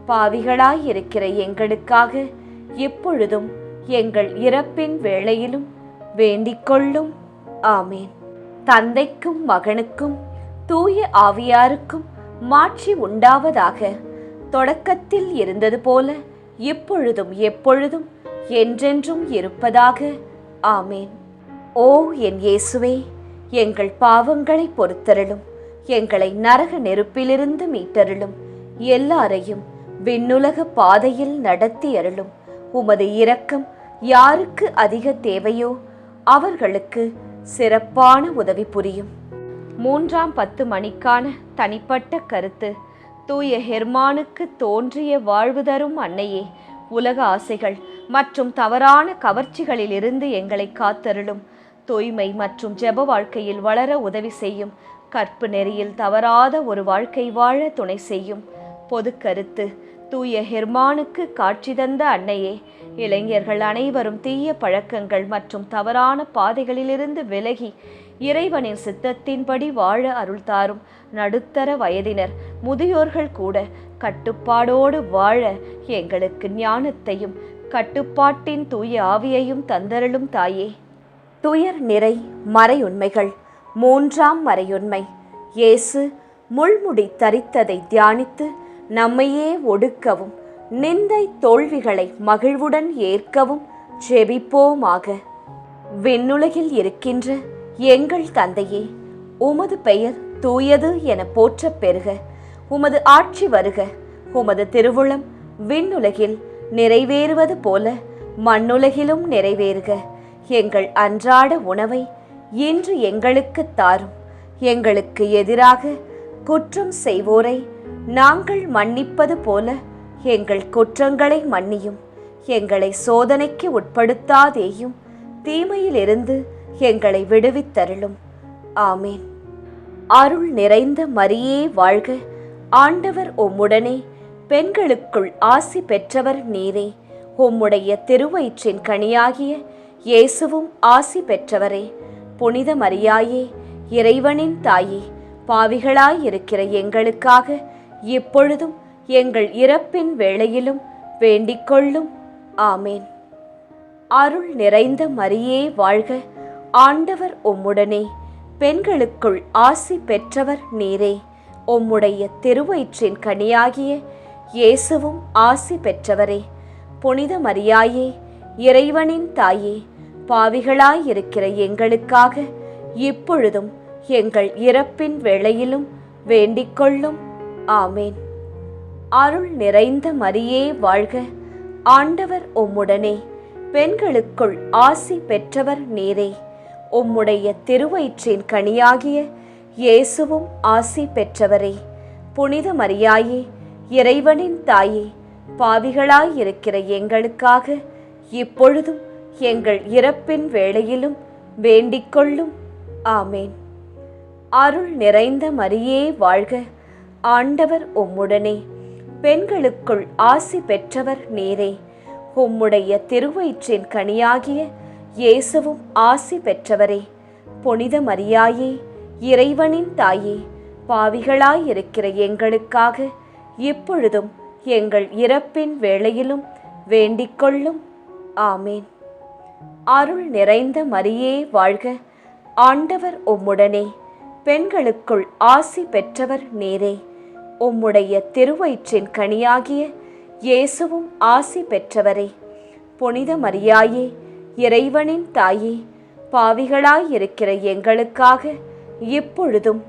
பாவிகளாயிருக்கிற எங்களுக்காக இப்பொழுதும் எங்கள் இறப்பின் வேளையிலும் வேண்டிக்கொள்ளும். ஆமேன். தந்தைக்கும் மகனுக்கும் தூய ஆவியாருக்கும் மாட்சி உண்டாவதாக. தொடக்கத்தில் இருந்தது போல இப்பொழுதும் எப்பொழுதும் என்றென்றும் இருப்பதாக. ஆமேன். ஓ என் இயேசுவே, எங்கள் பாவங்களை பொறுத்தருளும், எங்களை நரக நெருப்பிலிருந்து மீட்டருளும், எல்லாரையும் விண்ணுலக பாதையில் நடத்தி அருளும். உமது இரக்கம் யாருக்கு அதிக தேவையோ அவர்களுக்கு சிறப்பான உதவி புரியும். 3ஆம் 10 மணிக்கான தனிப்பட்ட கருத்து. தூய ஹெர்மானுக்கு தோன்றிய வாழ்வு தரும் அன்னையே, உலக ஆசைகள் மற்றும் தவறான கவர்ச்சிகளிலிருந்து எங்களை காத்தருளும். தூய்மை மற்றும் ஜெப வாழ்க்கையில் வளர உதவி செய்யும். கற்பு நெறியில் தவறாத ஒரு வாழ்க்கை வாழ துணை செய்யும். பொது கருத்து. தூய ஹெர்மானுக்கு காட்சி தந்த அன்னையே, இளைஞர்கள் அனைவரும் தீய பழக்கங்கள் மற்றும் தவறான பாதைகளிலிருந்து விலகி இறைவனின் சித்தத்தின்படி வாழ அருள் தாரும். நடுத்தர வயதினர், முதியோர்கள் கூட கட்டுப்பாடோடு வாழ எங்களுக்கு ஞானத்தையும் கட்டுப்பாட்டின் தூய ஆவியையும் தந்தருளும் தாயே. துயர் நிறை மறையுண்மைகள். 3ஆம் மறையுண்மை. இயேசு முள்முடி தரித்ததை தியானித்து நம்மையே ஒடுக்கவும் நிந்தை தோல்விகளை மகிழ்வுடன் ஏற்கவும் ஜெபிப்போமாக. விண்ணுலகில் இருக்கின்ற எங்கள் தந்தையே, உமது பெயர் தூயது என போற்றப் பெறுக. உமது ஆட்சி வருக. உமது திருவுளம் விண்ணுலகில் நிறைவேறுவது போல மண்ணுலகிலும் நிறைவேறுக. எங்கள் அன்றாட உணவை இன்று எங்களுக்கு தாரும். எங்களுக்கு எதிராக குற்றம் செய்வோரை நாங்கள் மன்னிப்பது போல எங்கள் குற்றங்களை மன்னியும். எங்களை சோதனைக்கு உட்படுத்தாதேயும், தீமையிலிருந்து எங்களை விடுவித்தருளும். ஆமேன். அருள் நிறைந்த மரியே வாழ்க, ஆண்டவர் உம்முடனே, பெண்களுக்குள் ஆசி பெற்றவர் நீரே. உம்முடைய திருவயிற்றின் கனியாகிய இயேசுவும் ஆசி பெற்றவரே. புனித மரியாயே, இறைவனின் தாயே, பாவிகளாயிருக்கிற எங்களுக்காக இப்பொழுதும் எங்கள் இறப்பின் வேளையிலும் வேண்டிக்கொள்ளும். ஆமேன். அருள் நிறைந்த மரியே வாழ்க, ஆண்டவர் உம்முடனே, பெண்களுக்குள் ஆசி பெற்றவர் நீரே. உம்முடைய திருவயிற்றின் கனியாகிய இயேசுவும் ஆசி பெற்றவரே. புனித மரியாயே, இறைவனின் தாயே, பாவிகளாயிருக்கிற எங்களுக்காக இப்பொழுதும் எங்கள் இறப்பின் வேளையிலும் வேண்டிக்கொள்ளும். ஆமேன். அருள் நிறைந்த மரியே வாழ்க, ஆண்டவர் உம்முடனே, பெண்களுக்குள் ஆசி பெற்றவர் நீரே. உம்முடைய திருவயிற்றின் கனியாகிய இயேசுவும் ஆசி பெற்றவரே. புனித மரியாயே, இறைவனின் தாயே, பாவிகளாயிருக்கிற எங்களுக்காக இப்பொழுதும் எங்கள் இறப்பின் வேளையிலும் வேண்டிக்கொள்ளும். ஆமேன். அருள் நிறைந்த மரியே வாழ்க, ஆண்டவர் உம்முடனே, பெண்களுக்குள் ஆசி பெற்றவர் நீரே. உம்முடைய திருவயிற்றின் கனியாகிய இயேசுவும் ஆசி பெற்றவரே. புனித மரியாயே, இறைவனின் தாயே, பாவிகளாயிருக்கிற எங்களுக்காக இப்பொழுதும் எங்கள் இறப்பின் வேளையிலும் வேண்டிக்கொள்ளும். ஆமேன். அருள் நிறைந்த மரியே வாழ்க, ஆண்டவர் உம்முடனே, பெண்களுக்குள் ஆசி பெற்றவர் நீரே. உம்முடைய திருவயிற்றின் கனியாகிய இயேசுவும் ஆசி பெற்றவரே. புனித மரியாயே, இறைவனின் தாயே, பாவிகளாயிருக்கிற எங்களுக்காக இப்பொழுதும்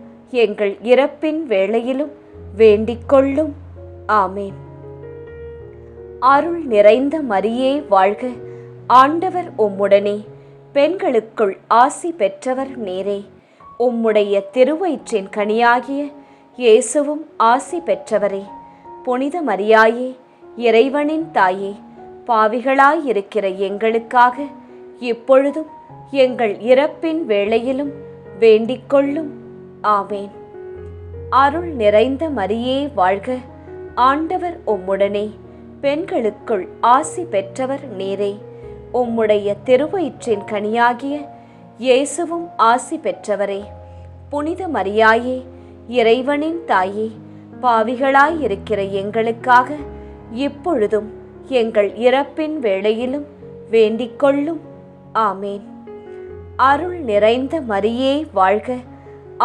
எங்கள் இறப்பின் வேளையிலும் வேண்டிக்கொள்ளும். ஆமேன். அருள் நிறைந்த மரியே வாழ்க, ஆண்டவர் உம்முடனே, பெண்களுக்குள் ஆசி பெற்றவர் நீரே. உம்முடைய திருவயிற்றின் கனியாகிய இயேசுவும் ஆசி பெற்றவரே. புனித மரியாயே, இறைவனின் தாயே, பாவிகளாயிருக்கிற எங்களுக்காக இப்பொழுதும் எங்கள் இறப்பின் வேளையிலும் வேண்டிக்கொள்ளும். ஆமேன். அருள் நிறைந்த மரியே வாழ்க, ஆண்டவர் உம்முடனே, பெண்களுக்குள் ஆசி பெற்றவர் நீரே. உம்முடைய திருவயிற்றின் கனியாகிய இயேசுவும் ஆசி பெற்றவரே. புனித மரியாயே, இறைவனின் தாயே, பாவிகளாயிருக்கிற எங்களுக்காக இப்பொழுதும் எங்கள் இறப்பின் வேளையிலும் வேண்டிக்கொள்ளும். ஆமேன். அருள் நிறைந்த மரியே வாழ்க,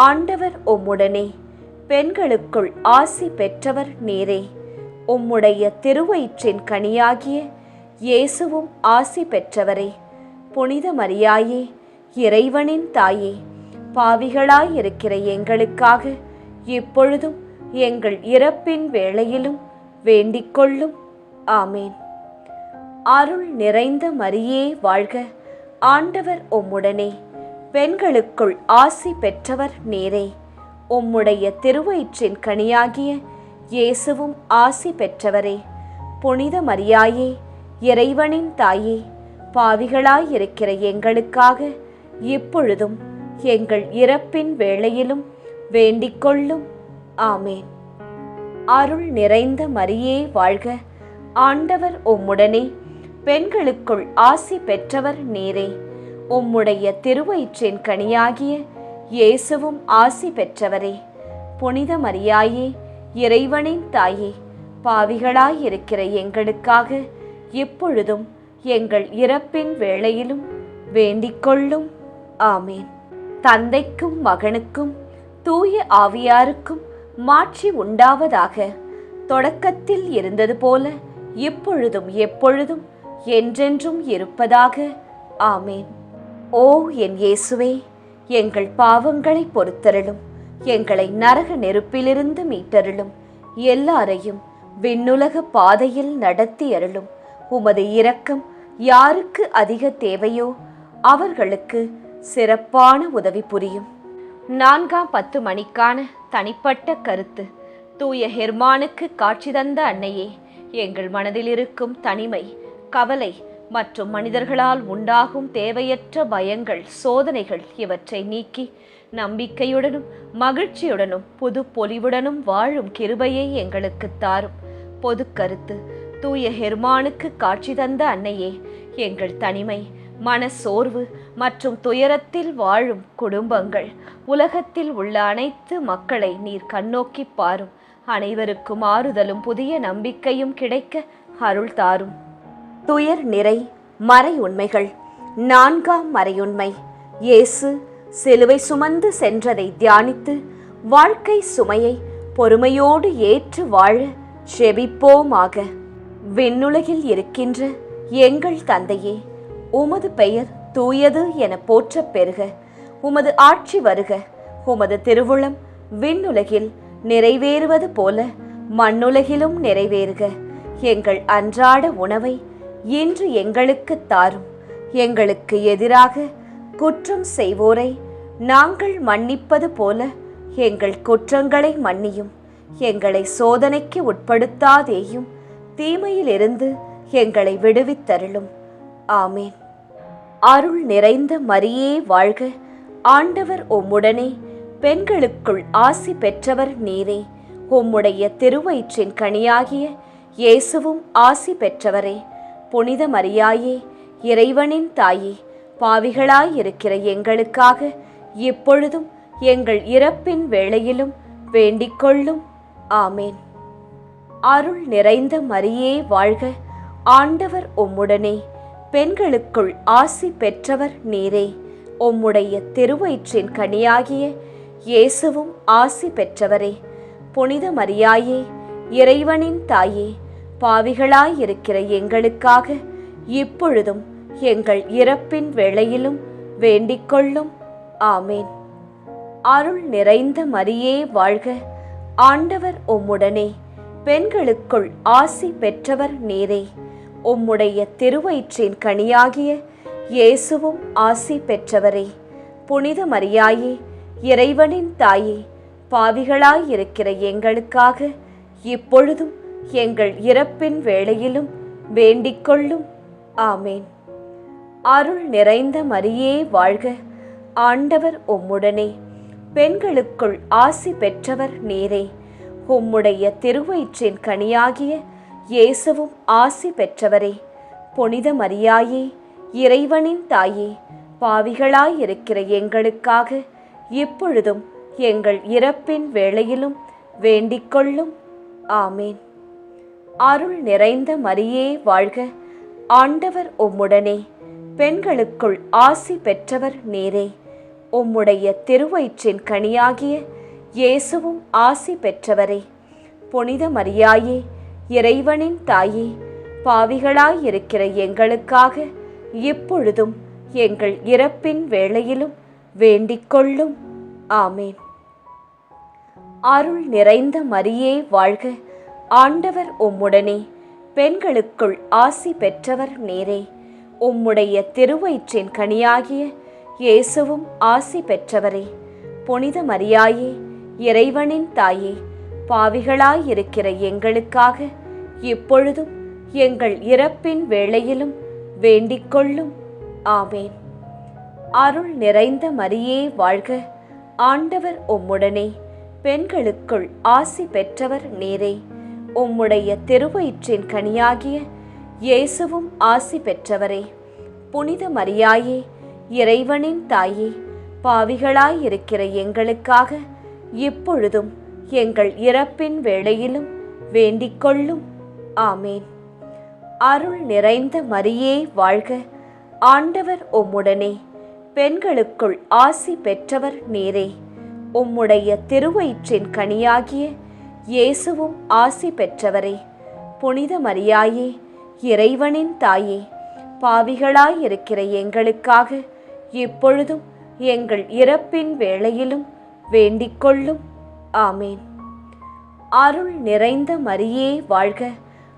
ஆண்டவர் உம்முடனே, பெண்களுக்குள் ஆசி பெற்றவர் நீரே. உம்முடைய திருவயிற்றின் கனியாகிய இயேசுவும் ஆசி பெற்றவரே. புனித மரியாயே, இறைவனின் தாயே, பாவிகளாயிருக்கிற எங்களுக்காக இப்பொழுதும் எங்கள் இறப்பின் வேளையிலும் வேண்டிக்கொள்ளும். ஆமேன். அருள் நிறைந்த மரியே வாழ்க, ஆண்டவர் உம்முடனே, பெண்களுக்குள் ஆசி பெற்றவர் நீரே. உம்முடைய திருவயிற்றின் கனியாகிய இயேசுவும் ஆசி பெற்றவரே. புனித மரியாயே, இறைவனின் தாயே, பாவிகளாயிருக்கிற எங்களுக்காக இப்பொழுதும் எங்கள் இறப்பின் வேளையிலும் வேண்டிக்கொள்ளும். ஆமேன். அருள் நிறைந்த மரியே வாழ்க, ஆண்டவர் உம்முடனே, பெண்களுக்குள் ஆசி பெற்றவர் நீரே. உம்முடைய திருவயிற்றின் கனியாகிய இயேசுவும் ஆசி பெற்றவரே. புனித மரியாயே, இறைவனின் தாயே, பாவிகளாயிருக்கிற எங்களுக்காக இப்பொழுதும் எங்கள் இறப்பின் வேளையிலும் வேண்டிக்கொள்ளும். ஆமேன். தந்தைக்கும் மகனுக்கும் தூய ஆவியாருக்கும் மாட்சி உண்டாவதாக. தொடக்கத்தில் இருந்தது போல இப்பொழுதும் எப்பொழுதும் என்றென்றும் இருப்பதாக. ஆமேன். ஓ என் இயேசுவே, எங்கள் பாவங்களை பொறுத்தருளும், எங்களை நரக நெருப்பிலிருந்து மீட்டருளும், எல்லாரையும் விண்ணுலக பாதையில் நடத்தி அருளும். உமது இரக்கம் யாருக்கு அதிக தேவையோ அவர்களுக்கு சிறப்பான உதவி புரியும். 4ஆம் 10 மணிக்கான தனிப்பட்ட கருத்து. தூய ஹெர்மானுக்கு காட்சி தந்த அன்னையே, எங்கள் மனதில் இருக்கும் தனிமை, கவலை மற்றும் மனிதர்களால் உண்டாகும் தேவையற்ற பயங்கள், சோதனைகள் இவற்றை நீக்கி நம்பிக்கையுடனும் மகிழ்ச்சியுடனும் புது பொலிவுடனும் வாழும் கிருபையை எங்களுக்கு தாரும். பொது கருத்து. தூய ஹெர்மானுக்கு காட்சி தந்த அன்னையே, எங்கள் தனிமை, மன சோர்வு மற்றும் துயரத்தில் வாழும் குடும்பங்கள், உலகத்தில் உள்ள அனைத்து மக்களை நீர் கண்ணோக்கி பாரும். அனைவருக்கும் ஆறுதலும் புதிய நம்பிக்கையும் கிடைக்க அருள் தாரும். துயர் நிறை மறை உண்மைகள். 4ஆம் மறையுண்மை. இயேசு சிலுவை சுமந்து சென்றதை தியானித்து வாழ்க்கை சுமையை பொறுமையோடு ஏற்று வாழ செபிப்போமாக. விண்ணுலகில் இருக்கின்ற எங்கள் தந்தையே, உமது பெயர் தூயது என போற்றப் பெறுக. உமது ஆட்சி வருக. உமது திருவுளம் விண்ணுலகில் நிறைவேறுவது போல மண்ணுலகிலும் நிறைவேறுக. எங்கள் அன்றாட உணவை இன்று எங்களுக்கு தாரும். எங்களுக்கு எதிராக குற்றம் செய்வோரை நாங்கள் மன்னிப்பது போல எங்கள் குற்றங்களை மன்னியும். எங்களை சோதனைக்கு உட்படுத்தாதேயும், தீமையிலிருந்து எங்களை விடுவித்தருளும். ஆமேன். அருள் நிறைந்த மரியே வாழ்க. ஆண்டவர் உம்முடனே, பெண்களுக்குள் ஆசி பெற்றவர் நீரே. உம்முடைய திருவயிற்றின் கனியாகிய இயேசுவும் ஆசி பெற்றவரே. புனித மரியாயே, இறைவனின் தாயே, பாவிகளாயிருக்கிற எங்களுக்காக இப்பொழுதும் எங்கள் இறப்பின் வேளையிலும் வேண்டிக்கொள்ளும். ஆமேன். அருள் நிறைந்த மரியே வாழ்க. ஆண்டவர் உம்முடனே, பெண்களுக்குள் ஆசி பெற்றவர் நீரே. உம்முடைய திருவயிற்றின் கனியாகிய இயேசுவும் ஆசி பெற்றவரே. புனித மரியாயே, இறைவனின் தாயே, பாவிகளாயிருக்கிற எங்களுக்காக இப்பொழுதும் எங்கள் இறப்பின் வேளையிலும் வேண்டிக்கொள்ளும். ஆமேன். அருள் நிறைந்த மரியே வாழ்க. ஆண்டவர் உம்முடனே, பெண்களுக்குள் ஆசி பெற்றவர் நீரே. உம்முடைய திருவயிற்றின் கனியாகிய இயேசுவும் ஆசி பெற்றவரே. புனித மரியாயே, இறைவனின் தாயே, பாவிகளாயிருக்கிற எங்களுக்காக இப்பொழுதும் எங்கள் இறப்பின் வேளையிலும் வேண்டிக்கொள்ளும். ஆமேன். அருள் நிறைந்த மரியே வாழ்க. ஆண்டவர் உம்முடனே, பெண்களுக்குள் ஆசி பெற்றவர் நீரே. உம்முடைய திருவயிற்றின் கனியாகிய இயேசுவும் ஆசி பெற்றவரே. புனித மரியாயே, இறைவனின் தாயே, பாவிகளாயிருக்கிற எங்களுக்காக இப்பொழுதும் எங்கள் இறப்பின் வேளையிலும் வேண்டிக்கொள்ளும். ஆமேன். அருள் நிறைந்த மரியே வாழ்க. ஆண்டவர் உம்முடனே, பெண்களுக்குள் ஆசி பெற்றவர் நீரே. உம்முடைய திருவயிற்றின் கனியாகிய இயேசுவும் ஆசி பெற்றவரே. புனித மரியாயே, இறைவனின் தாயே, பாவிகளாயிருக்கிற எங்களுக்காக இப்பொழுதும் எங்கள் இறப்பின் வேளையிலும் வேண்டிக்கொள்ளும். ஆமேன். அருள் நிறைந்த மரியே வாழ்க. ஆண்டவர் உம்முடனே, பெண்களுக்குள் ஆசி பெற்றவர் நீரே. உம்முடைய திருவயிற்றின் கனியாகிய இயேசுவும் ஆசி பெற்றவரே. புனித மரியாயே, இறைவனின் தாயே, பாவிகளாயிருக்கிற எங்களுக்காக இப்பொழுதும் எங்கள் இறப்பின் வேளையிலும் வேண்டிக்கொள்ளும். ஆமேன். அருள் நிறைந்த மரியே வாழ்க. ஆண்டவர் உம்முடனே, பெண்களுக்குள் ஆசி பெற்றவர் நீரே. உம்முடைய திருவயிற்றின் கனியாகிய இயேசுவும் ஆசி பெற்றவரே. புனித மரியாயே, இறைவனின் தாயே, பாவிகளாயிருக்கிற எங்களுக்காக இப்பொழுதும் எங்கள் இறப்பின் வேளையிலும் வேண்டிக்கொள்ளும். ஆமேன். அருள் நிறைந்த மரியே வாழ்க. ஆண்டவர் உம்முடனே, பெண்களுக்குள் ஆசி பெற்றவர் நீரே. உம்முடைய திருவயிற்றின் கனியாகிய இயேசுவும் ஆசி பெற்றவரே. புனித மரியாயே, இறைவனின் தாயே, பாவிகளாயிருக்கிற எங்களுக்காக இப்பொழுதும் எங்கள் இறப்பின் வேளையிலும் வேண்டிக்கொள்ளும். ஆமேன். அருள் நிறைந்த மரியே வாழ்க.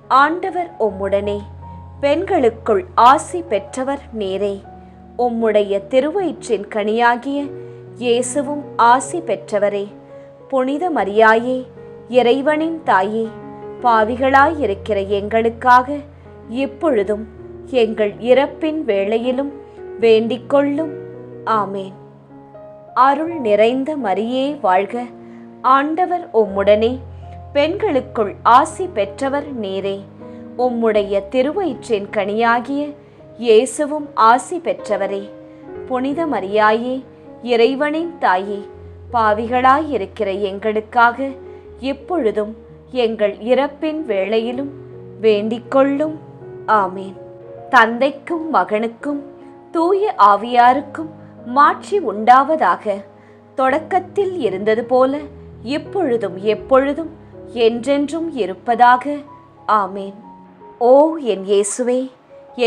ஆண்டவர் உம்முடனே, பெண்களுக்குள் ஆசி பெற்றவர் நீரே. உம்முடைய திருவயிற்றின் கனியாகிய இயேசுவும் ஆசி பெற்றவரே. புனித மரியாயே, இறைவனின் தாயே, பாவிகளாயிருக்கிற எங்களுக்காக இப்பொழுதும் எங்கள் இறப்பின் வேளையிலும் வேண்டிக்கொள்ளும். ஆமேன். அருள் நிறைந்த மரியே வாழ்க. ஆண்டவர் உம்முடனே, பெண்களுக்குள் ஆசி பெற்றவர் நீரே. உம்முடைய திருவயிற்றின் கனியாகிய இயேசுவும் ஆசி பெற்றவரே. புனித மரியாயே, இறைவனின் தாயே, பாவிகளாயிருக்கிற எங்களுக்காக எப்பொழுதும் எங்கள் இறப்பின் வேளையிலும் வேண்டிக்கொள்ளும். ஆமேன். தந்தைக்கும் மகனுக்கும் தூய ஆவியாருக்கும் மாட்சி உண்டாவதாக. தொடக்கத்தில் இருந்தது போல இப்பொழுதும் எப்பொழுதும் என்றென்றும் இருப்பதாக. ஆமேன். ஓ என் இயேசுவே,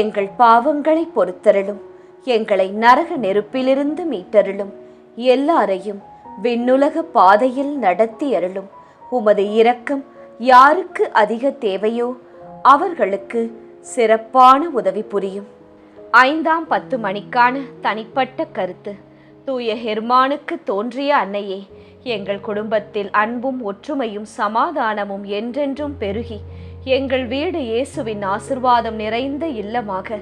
எங்கள் பாவங்களை பொறுத்தருளும், எங்களை நரக நெருப்பிலிருந்து மீட்டருளும், எல்லாரையும் விண்ணுலக பாதையில் நடத்தி அருளும். உமது இரக்கம் யாருக்கு அதிக தேவையோ அவர்களுக்கு சிறப்பான உதவி புரியும். 5ஆம் 10 மணிக்கான தனிப்பட்ட கருத்து. தூய ஹெர்மானுக்கு தோன்றிய அன்னையே, எங்கள் குடும்பத்தில் அன்பும் ஒற்றுமையும் சமாதானமும் என்றென்றும் பெருகி எங்கள் வீடு இயேசுவின் ஆசிர்வாதம் நிறைந்த இல்லமாக,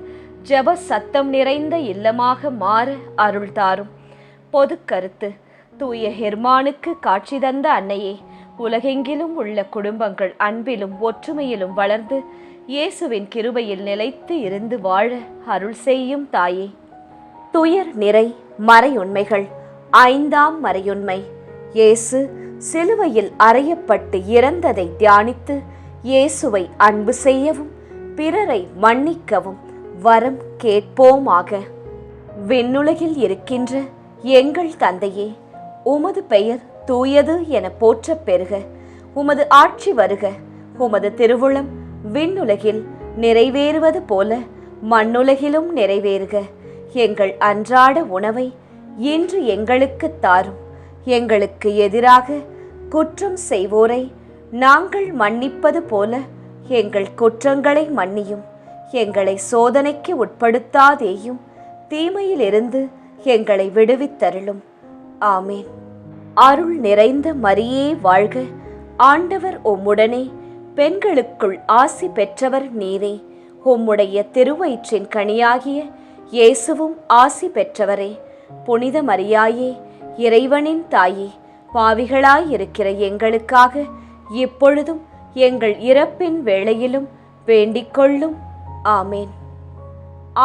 ஜெப சத்தம் நிறைந்த இல்லமாக மாற அருள் தாரும். பொது கருத்து. தூய ஹெர்மானுக்கு காட்சி தந்த அன்னையே, உலகெங்கிலும் உள்ள குடும்பங்கள் அன்பிலும் ஒற்றுமையிலும் வளர்ந்து இயேசுவின் கிருபையில் நிலைத்து இருந்து வாழ அருள் செய்யும் தாயே. துயர் நிறை மறையுண்மைகள். 5ஆம் மறையுண்மை. இயேசு சிலுவையில் அறையப்பட்டு இறந்ததை தியானித்து இயேசுவை அன்பு செய்யவும் பிறரை மன்னிக்கவும் வரம் கேட்போமாக. விண்ணுலகில் இருக்கின்ற எங்கள் தந்தையே, உமது பெயர் தூயது என போற்றப் பெறுக. உமது ஆட்சி வருக. உமது திருவுளம் விண்ணுலகில் நிறைவேறுவது போல மண்ணுலகிலும் நிறைவேறுக. எங்கள் அன்றாட உணவை இன்று எங்களுக்கு தாரும். எங்களுக்கு எதிராக குற்றம் செய்வோரை நாங்கள் மன்னிப்பது போல எங்கள் குற்றங்களை மன்னியும். எங்களை சோதனைக்கு உட்படுத்தாதேயும், தீமையிலிருந்து எங்களை விடுவித்தருளும். ஆமேன். அருள் நிறைந்த மரியே வாழ்க. ஆண்டவர் உம்முடனே, பெண்களுக்குள் ஆசி பெற்றவர் நீரே. உம்முடைய திருவயிற்றின் கனியாகிய இயேசுவும் ஆசி பெற்றவரே. புனித மரியாயே, இறைவனின் தாயே, பாவிகளாயிருக்கிற எங்களுக்காக இப்பொழுதும் எங்கள் இறப்பின் வேளையிலும் வேண்டிக்கொள்ளும். ஆமேன்.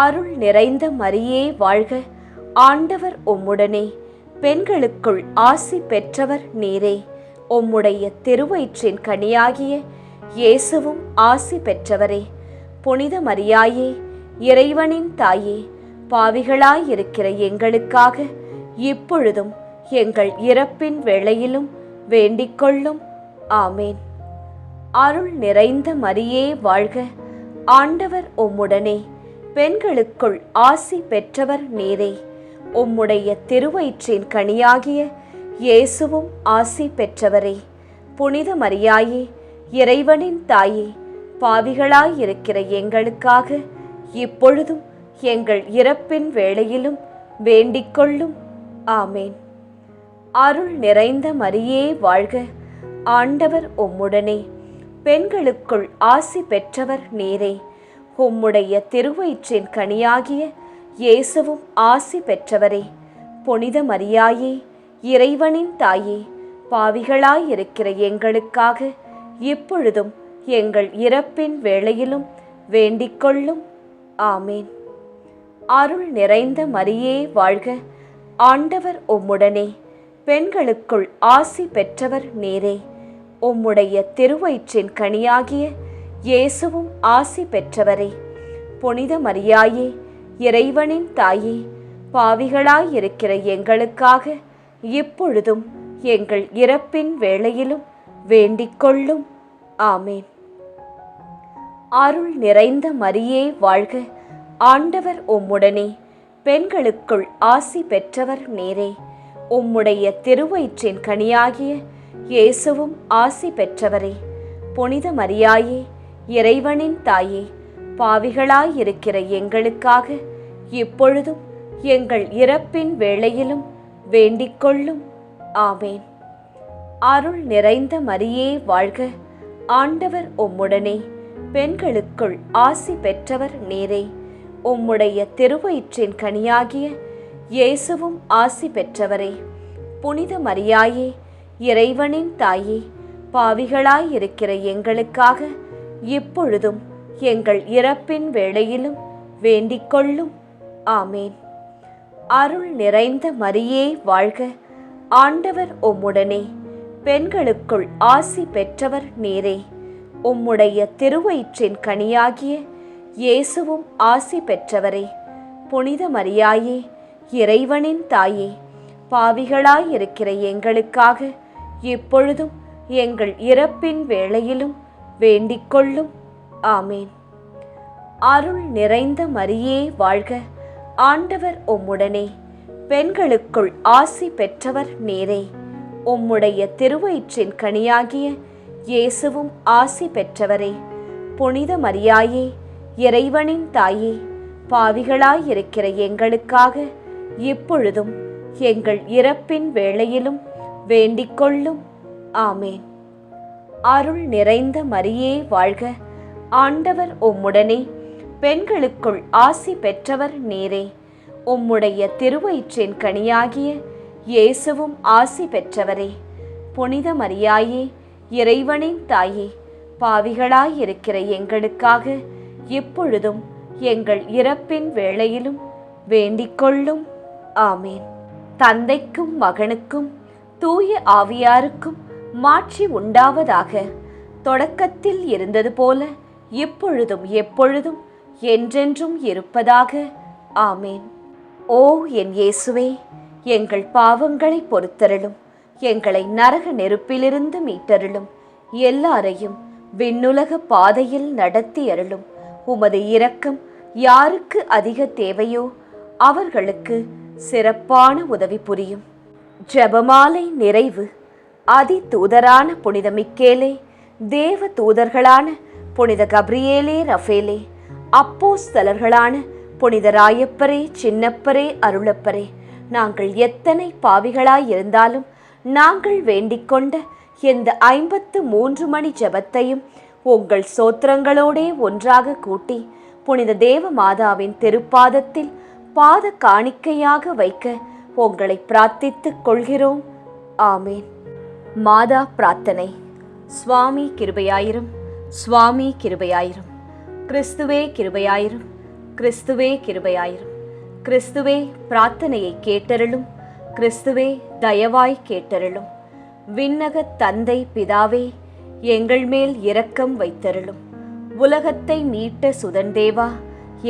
அருள் நிறைந்த மரியே வாழ்க. ஆண்டவர் உம்முடனே, பெண்களுக்குள் ஆசி பெற்றவர் நீரே. உம்முடைய திருவயிற்றின் கனியாகிய இயேசுவும் ஆசி பெற்றவரே. புனித மரியாயே, இறைவனின் தாயே, பாவிகளாயிருக்கிற எங்களுக்காக இப்பொழுதும் எங்கள் இறப்பின் வேளையிலும் வேண்டிக்கொள்ளும். ஆமேன். அருள் நிறைந்த மரியே வாழ்க. ஆண்டவர் உம்முடனே, பெண்களுக்குள் ஆசி பெற்றவர் நீரே. உம்முடைய திருவயிற்றின் கனியாகிய இயேசுவும் ஆசி பெற்றவரே. புனித மரியாயே, இறைவனின் தாயே, பாவிகளாயிருக்கிற எங்களுக்காக இப்பொழுதும் எங்கள் இறப்பின் வேளையிலும் வேண்டிக்கொள்ளும். ஆமேன். அருள் நிறைந்த மரியே வாழ்க. ஆண்டவர் உம்முடனே, பெண்களுக்குள் ஆசி பெற்றவர் நீரே. உம்முடைய திருவயிற்றின் கனியாகிய இயேசுவும் ஆசி பெற்றவரே. புனித மரியாயே, இறைவனின் தாயே, பாவிகளாயிருக்கிற எங்களுக்காக இப்பொழுதும் எங்கள் இறப்பின் வேளையிலும் வேண்டிக்கொள்ளும். ஆமேன். அருள் நிறைந்த மரியே வாழ்க. ஆண்டவர் உம்முடனே, பெண்களுக்குள் ஆசி பெற்றவர் நீரே. உம்முடைய திருவயிற்றின் கனியாகிய இயேசுவும் ஆசி பெற்றவரே. புனித மரியாயே, இறைவனின் தாயே, பாவிகளாயிருக்கிற எங்களுக்காக இப்பொழுதும் எங்கள் இறப்பின் வேளையிலும் வேண்டிக்கொள்ளும். ஆமேன். அருள் நிறைந்த மரியே வாழ்க. ஆண்டவர் உம்முடனே, பெண்களுக்குள் ஆசி பெற்றவர் நீரே. உம்முடைய திருவயிற்றின் கனியாகிய இயேசுவும் ஆசி பெற்றவரே. புனித மரியாயே, இறைவனின் தாயே, பாவிகளாயிருக்கிற எங்களுக்காக இப்பொழுதும் எங்கள் இறப்பின் வேளையிலும் வேண்டிக்கொள்ளும். ஆமேன். அருள் நிறைந்த மரியே வாழ்க. ஆண்டவர் உம்முடனே, பெண்களுக்குள் ஆசி பெற்றவர் நீரே. உம்முடைய திருவயிற்றின் கனியாகிய இயேசுவும் ஆசி பெற்றவரே. புனித மரியாயே, இறைவனின் தாயே, பாவிகளாயிருக்கிற எங்களுக்காக இப்பொழுதும் எங்கள் இறப்பின் வேளையிலும் வேண்டிக் கொள்ளும். ஆமேன். அருள் நிறைந்த மரியே வாழ்க, ஆண்டவர் உம்முடனே, பெண்களுக்குள் ஆசி பெற்றவர் நீரே. உம்முடைய திருவயிற்றின் கனியாகிய இயேசுவும் ஆசி பெற்றவரே. புனித மரியாயே, இறைவனின் தாயே, பாவிகளாயிருக்கிற எங்களுக்காக இப்பொழுதும் எங்கள் இறப்பின் வேளையிலும் வேண்டிக் கொள்ளும். ஆமேன். அருள் நிறைந்த மரியே வாழ்க, ஆண்டவர் உம்முடனே, பெண்களுக்குள் ஆசி பெற்றவர் நீரே. உம்முடைய திருவயிற்றின் கனியாகிய இயேசுவும் ஆசி பெற்றவரே. புனித மரியாயே, இறைவனின் தாயே, பாவிகளாயிருக்கிற எங்களுக்காக இப்பொழுதும் எங்கள் இறப்பின் வேளையிலும் வேண்டிக் கொள்ளும். ஆமேன். அருள் நிறைந்த மரியே வாழ்க, ஆண்டவர் உம்முடனே, பெண்களுக்குள் ஆசி பெற்றவர் நீரே. உம்முடைய திருவயிற்றின் கனியாகிய இயேசுவும் ஆசி பெற்றவரே. புனித மரியாயே, இறைவனின் தாயே, பாவிகளாயிருக்கிற எங்களுக்காக இப்பொழுதும் எங்கள் இறப்பின் வேளையிலும் வேண்டிக் கொள்ளும். ஆமேன். தந்தைக்கும் மகனுக்கும் தூய ஆவியாருக்கும் மாட்சி உண்டாவதாக. தொடக்கத்தில் இருந்தது போல இப்பொழுதும் எப்பொழுதும் என்றென்றும் இருப்பதாக. ஆமேன். ஓ என் இயேசுவே, எங்கள் பாவங்களை பொறுத்தருளும், எங்களை நரக நெருப்பிலிருந்து மீட்டருளும், எல்லாரையும் விண்ணுலக பாதையில் நடத்தி அருளும். உமது இரக்கம் யாருக்கு அதிக தேவையோ அவர்களுக்கு சிறப்பான உதவி புரியும். ஜெபமாலை நிறைவு. அதி தூதரான புனித மிக்கேலே, தேவ தூதர்களான புனித கப்ரியேலே, ரஃபேலே, அப்போஸ்தலர்களான புனித ராயப்பரே, சின்னப்பரே, அருளப்பரே, நாங்கள் எத்தனை பாவிகளாயிருந்தாலும் நாங்கள் வேண்டிக் கொண்ட எந்த 53 மணி ஜெபத்தையும் உங்கள் சோத்திரங்களோடே ஒன்றாக கூட்டி புனித தேவ மாதாவின் திருப்பாதத்தில் பாத காணிக்கையாக வைக்க உங்களை பிரார்த்தித்துக் கொள்கிறோம். ஆமேன். மாதா பிரார்த்தனை. சுவாமி கிருபையாயிரும், சுவாமி கிருபையாயிரும். கிறிஸ்துவே கிருபையாயிரும், கிறிஸ்துவே கிருபையாயிரும். கிறிஸ்துவே பிரார்த்தனையை கேட்டருளும், கிறிஸ்துவே தயவாய் கேட்டருளும். விண்ணக தந்தை பிதாவே, எங்கள் மேல் இரக்கம் வைத்தருளும். உலகத்தை மீட்ட சுதன்தேவா,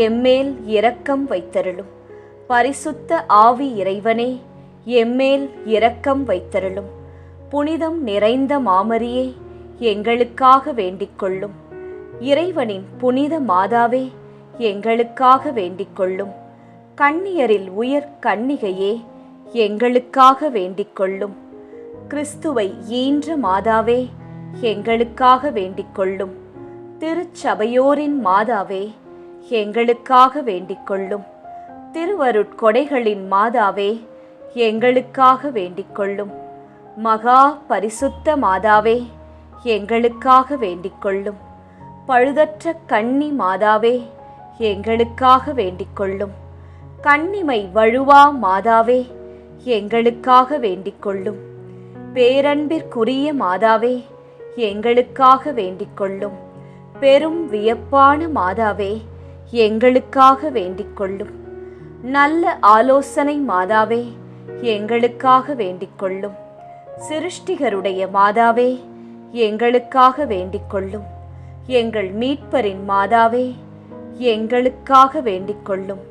எம்மேல் இரக்கம் வைத்தருளும். பரிசுத்த ஆவி இறைவனே, எம்மேல் இரக்கம் வைத்தருளும். புனிதம் நிறைந்த மாமரியே, எங்களுக்காக வேண்டிக் கொள்ளும். இறைவனின் புனித மாதாவே, எங்களுக்காக வேண்டிக் கொள்ளும். கன்னியரில் உயர் கன்னிகையே, எங்களுக்காக வேண்டிக் கொள்ளும். கிறிஸ்துவை ஈன்ற மாதாவே, எங்களுக்காக வேண்டிக் கொள்ளும். திருச்சபையோரின் மாதாவே, எங்களுக்காக வேண்டிக் கொள்ளும். திருவருட்கொடைகளின் மாதாவே, எங்களுக்காக வேண்டிக் கொள்ளும். மகா பரிசுத்த மாதாவே, எங்களுக்காக வேண்டிக் கொள்ளும். பழுதற்ற கன்னி மாதாவே, எங்களுக்காக வேண்டிக் கொள்ளும். கன்னிமை வழுவா மாதாவே, எங்களுக்காக வேண்டிக் கொள்ளும். பேரன்பிற்குரிய மாதாவே, எங்களுக்காக வேண்டிக் கொள்ளும். பெரும் வியப்பான மாதாவே, எங்களுக்காக வேண்டிக் கொள்ளும். நல்ல ஆலோசனை மாதாவே, எங்களுக்காக வேண்டிக் கொள்ளும். சிருஷ்டிகருடைய மாதாவே, எங்களுக்காக வேண்டிக் கொள்ளும். எங்கள் மீட்பரின் மாதாவே, எங்களுக்காக வேண்டிக் கொள்ளும்.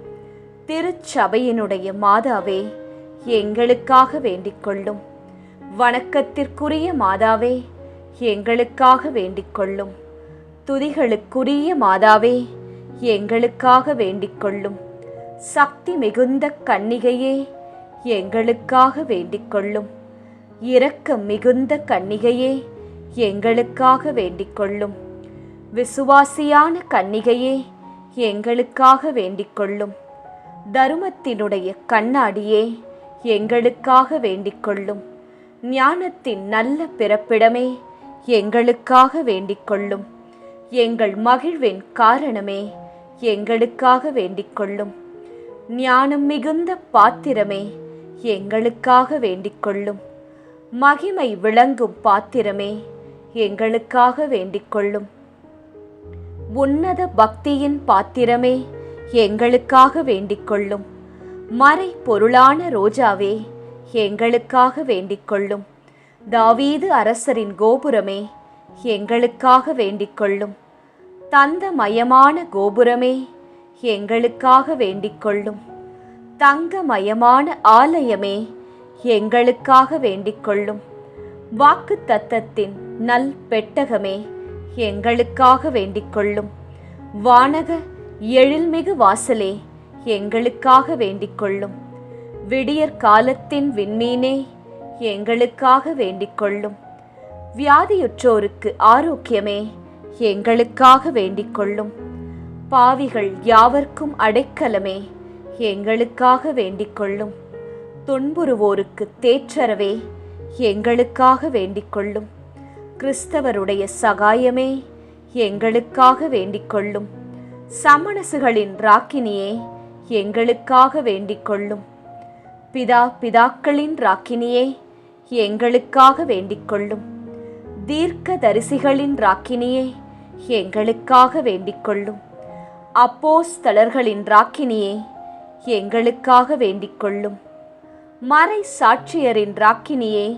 திருச்சபையினுடைய மாதாவே, எங்களுக்காக வேண்டிக் கொள்ளும். வணக்கத்திற்குரிய மாதாவே, எங்களுக்காக வேண்டிக் கொள்ளும். துதிகளுக்குரிய மாதாவே, எங்களுக்காக வேண்டிக் கொள்ளும். சக்தி மிகுந்த கன்னிகையே, எங்களுக்காக வேண்டிக் கொள்ளும். இரக்கம் மிகுந்த கன்னிகையே, எங்களுக்காக வேண்டிக் கொள்ளும். விசுவாசியான கன்னிகையே, எங்களுக்காக வேண்டிக் கொள்ளும். தருமத்தினுடைய கண்ணாடியே, எங்களுக்காக வேண்டிக் கொள்ளும். ஞானத்தின் நல்ல பிறப்பிடமே, எங்களுக்காக வேண்டிக் கொள்ளும். எங்கள் மகிழ்வின் காரணமே, எங்களுக்காக வேண்டிக் கொள்ளும். ஞானம் மிகுந்த பாத்திரமே, எங்களுக்காக வேண்டிக் கொள்ளும். மகிமை விளங்கும் பாத்திரமே, எங்களுக்காக வேண்டிக் கொள்ளும். உன்னத பக்தியின் பாத்திரமே, எங்களுக்காக வேண்டிக் கொள்ளும். மறை பொருளான ரோஜாவே, எங்களுக்காக வேண்டிக் கொள்ளும். தாவீது அரசரின் கோபுரமே, எங்களுக்காக வேண்டிக் கொள்ளும். தந்தமயமான கோபுரமே, எங்களுக்காக வேண்டிக் கொள்ளும். தங்கமயமான ஆலயமே, எங்களுக்காக வேண்டிக் கொள்ளும். வாக்கு தத்தத்தின் நல் பெட்டகமே, எங்களுக்காக வேண்டிக் கொள்ளும். வானக எழில்மிகு வாசலே, எங்களுக்காக வேண்டிக் கொள்ளும். விடியற் காலத்தின் விண்மீனே, எங்களுக்காக வேண்டிக் கொள்ளும். வியாதியுற்றோருக்கு ஆரோக்கியமே, எங்களுக்காக வேண்டிக் கொள்ளும். பாவிகள் யாவர்க்கும் அடைக்கலமே, எங்களுக்காக வேண்டிக் கொள்ளும். துன்புறுவோருக்கு தேற்றரவே, எங்களுக்காக வேண்டிக் கொள்ளும். கிறிஸ்தவருடைய சகாயமே, எங்களுக்காக வேண்டிக் கொள்ளும். சமணசுகளின் ராக்கினியே, எங்களுக்காக வேண்டிக் கொள்ளும். பிதாக்களின் ராக்கினியே, எங்களுக்காக வேண்டிக் கொள்ளும். தீர்க்க தரிசிகளின் ராக்கினியே, எங்களுக்காக வேண்டிக் கொள்ளும். அப்போஸ்தலர்களின் ராக்கினியே, எங்களுக்காக வேண்டிக் கொள்ளும். மறை சாட்சியரின் ராக்கினியே,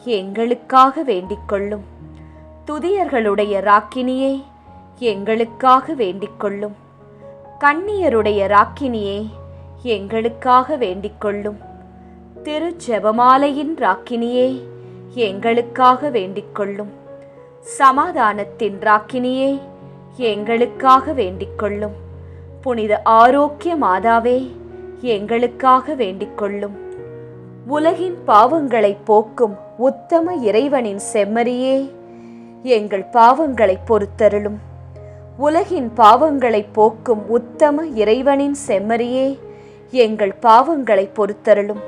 எங்களுக்காக வேண்டிக் கொள்ளும். துதியர்களுடைய ராக்கினியே, எங்களுக்காக வேண்டிக் கொள்ளும். கன்னியருடைய ராக்கினியே, எங்களுக்காக வேண்டிக் கொள்ளும். திரு ஜெபமாலையின் ராக்கினியே, எங்களுக்காக வேண்டிக் கொள்ளும். சமாதானத்தின் ராக்கினியே, எங்களுக்காக வேண்டிக் கொள்ளும். புனித ஆரோக்கிய மாதாவே, எங்களுக்காக வேண்டிக் கொள்ளும். உலகின் பாவங்களை போக்கும் உத்தம இறைவனின் செம்மறியே, எங்கள் பாவங்களை பொறுத்தருளும். உலகின் பாவங்களை போக்கும் உத்தம இறைவனின் செம்மறியே, எங்கள் பாவங்களை பொறுத்தருளும்.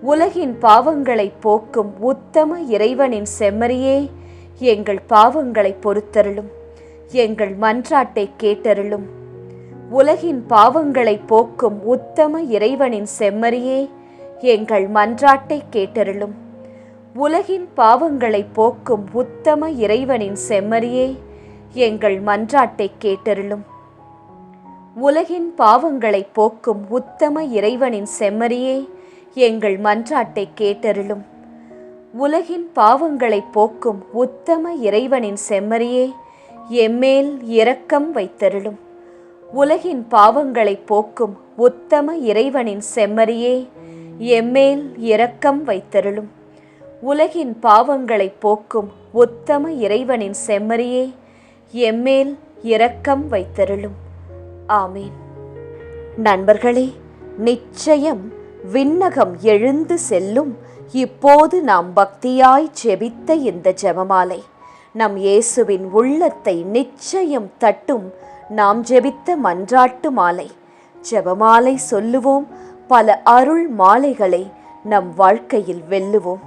உலகின் பாவங்களை போக்கும் உத்தம இறைவனின் செம்மறியே, எங்கள் பாவங்களை பொறுத்தருளும். எங்கள் மன்றாட்டை கேட்டருளும். உலகின் பாவங்களை போக்கும் உத்தம இறைவனின் செம்மறியே, எங்கள் மன்றாட்டை கேட்டருளும். உலகின் பாவங்களை போக்கும் உத்தம இறைவனின் செம்மறியே, எங்கள் மன்றாட்டை கேட்டருளும். உலகின் பாவங்களை போக்கும் உத்தம இறைவனின் செம்மறியே, எங்கள் மன்றாட்டை கேட்டருளும். உலகின் பாவங்களை போக்கும் உத்தம இறைவனின் செம்மறியே, எம்மேல் இரக்கம் வைத்தருளும். உலகின் பாவங்களை போக்கும் உத்தம இறைவனின் செம்மறியே, எம்மேல் இரக்கம் வைத்தருளும். உலகின் பாவங்களை போக்கும் உத்தம இறைவனின் செம்மறியே, எம்மேல் இரக்கம் வைத்தருளும். ஆமீன். நண்பர்களே, நிச்சயம் விண்ணகம் எழுந்து செல்லும் இப்போது நாம் பக்தியாய் ஜெபித்த இந்த ஜெபமாலை நம் இயேசுவின் உள்ளத்தை நிச்சயம் தட்டும். நாம் ஜெபித்த மன்றாட்டு மாலை. ஜெபமாலை சொல்லுவோம், பல அருள் மாலைகளை நம் வாழ்க்கையில் வெல்லுவோம்.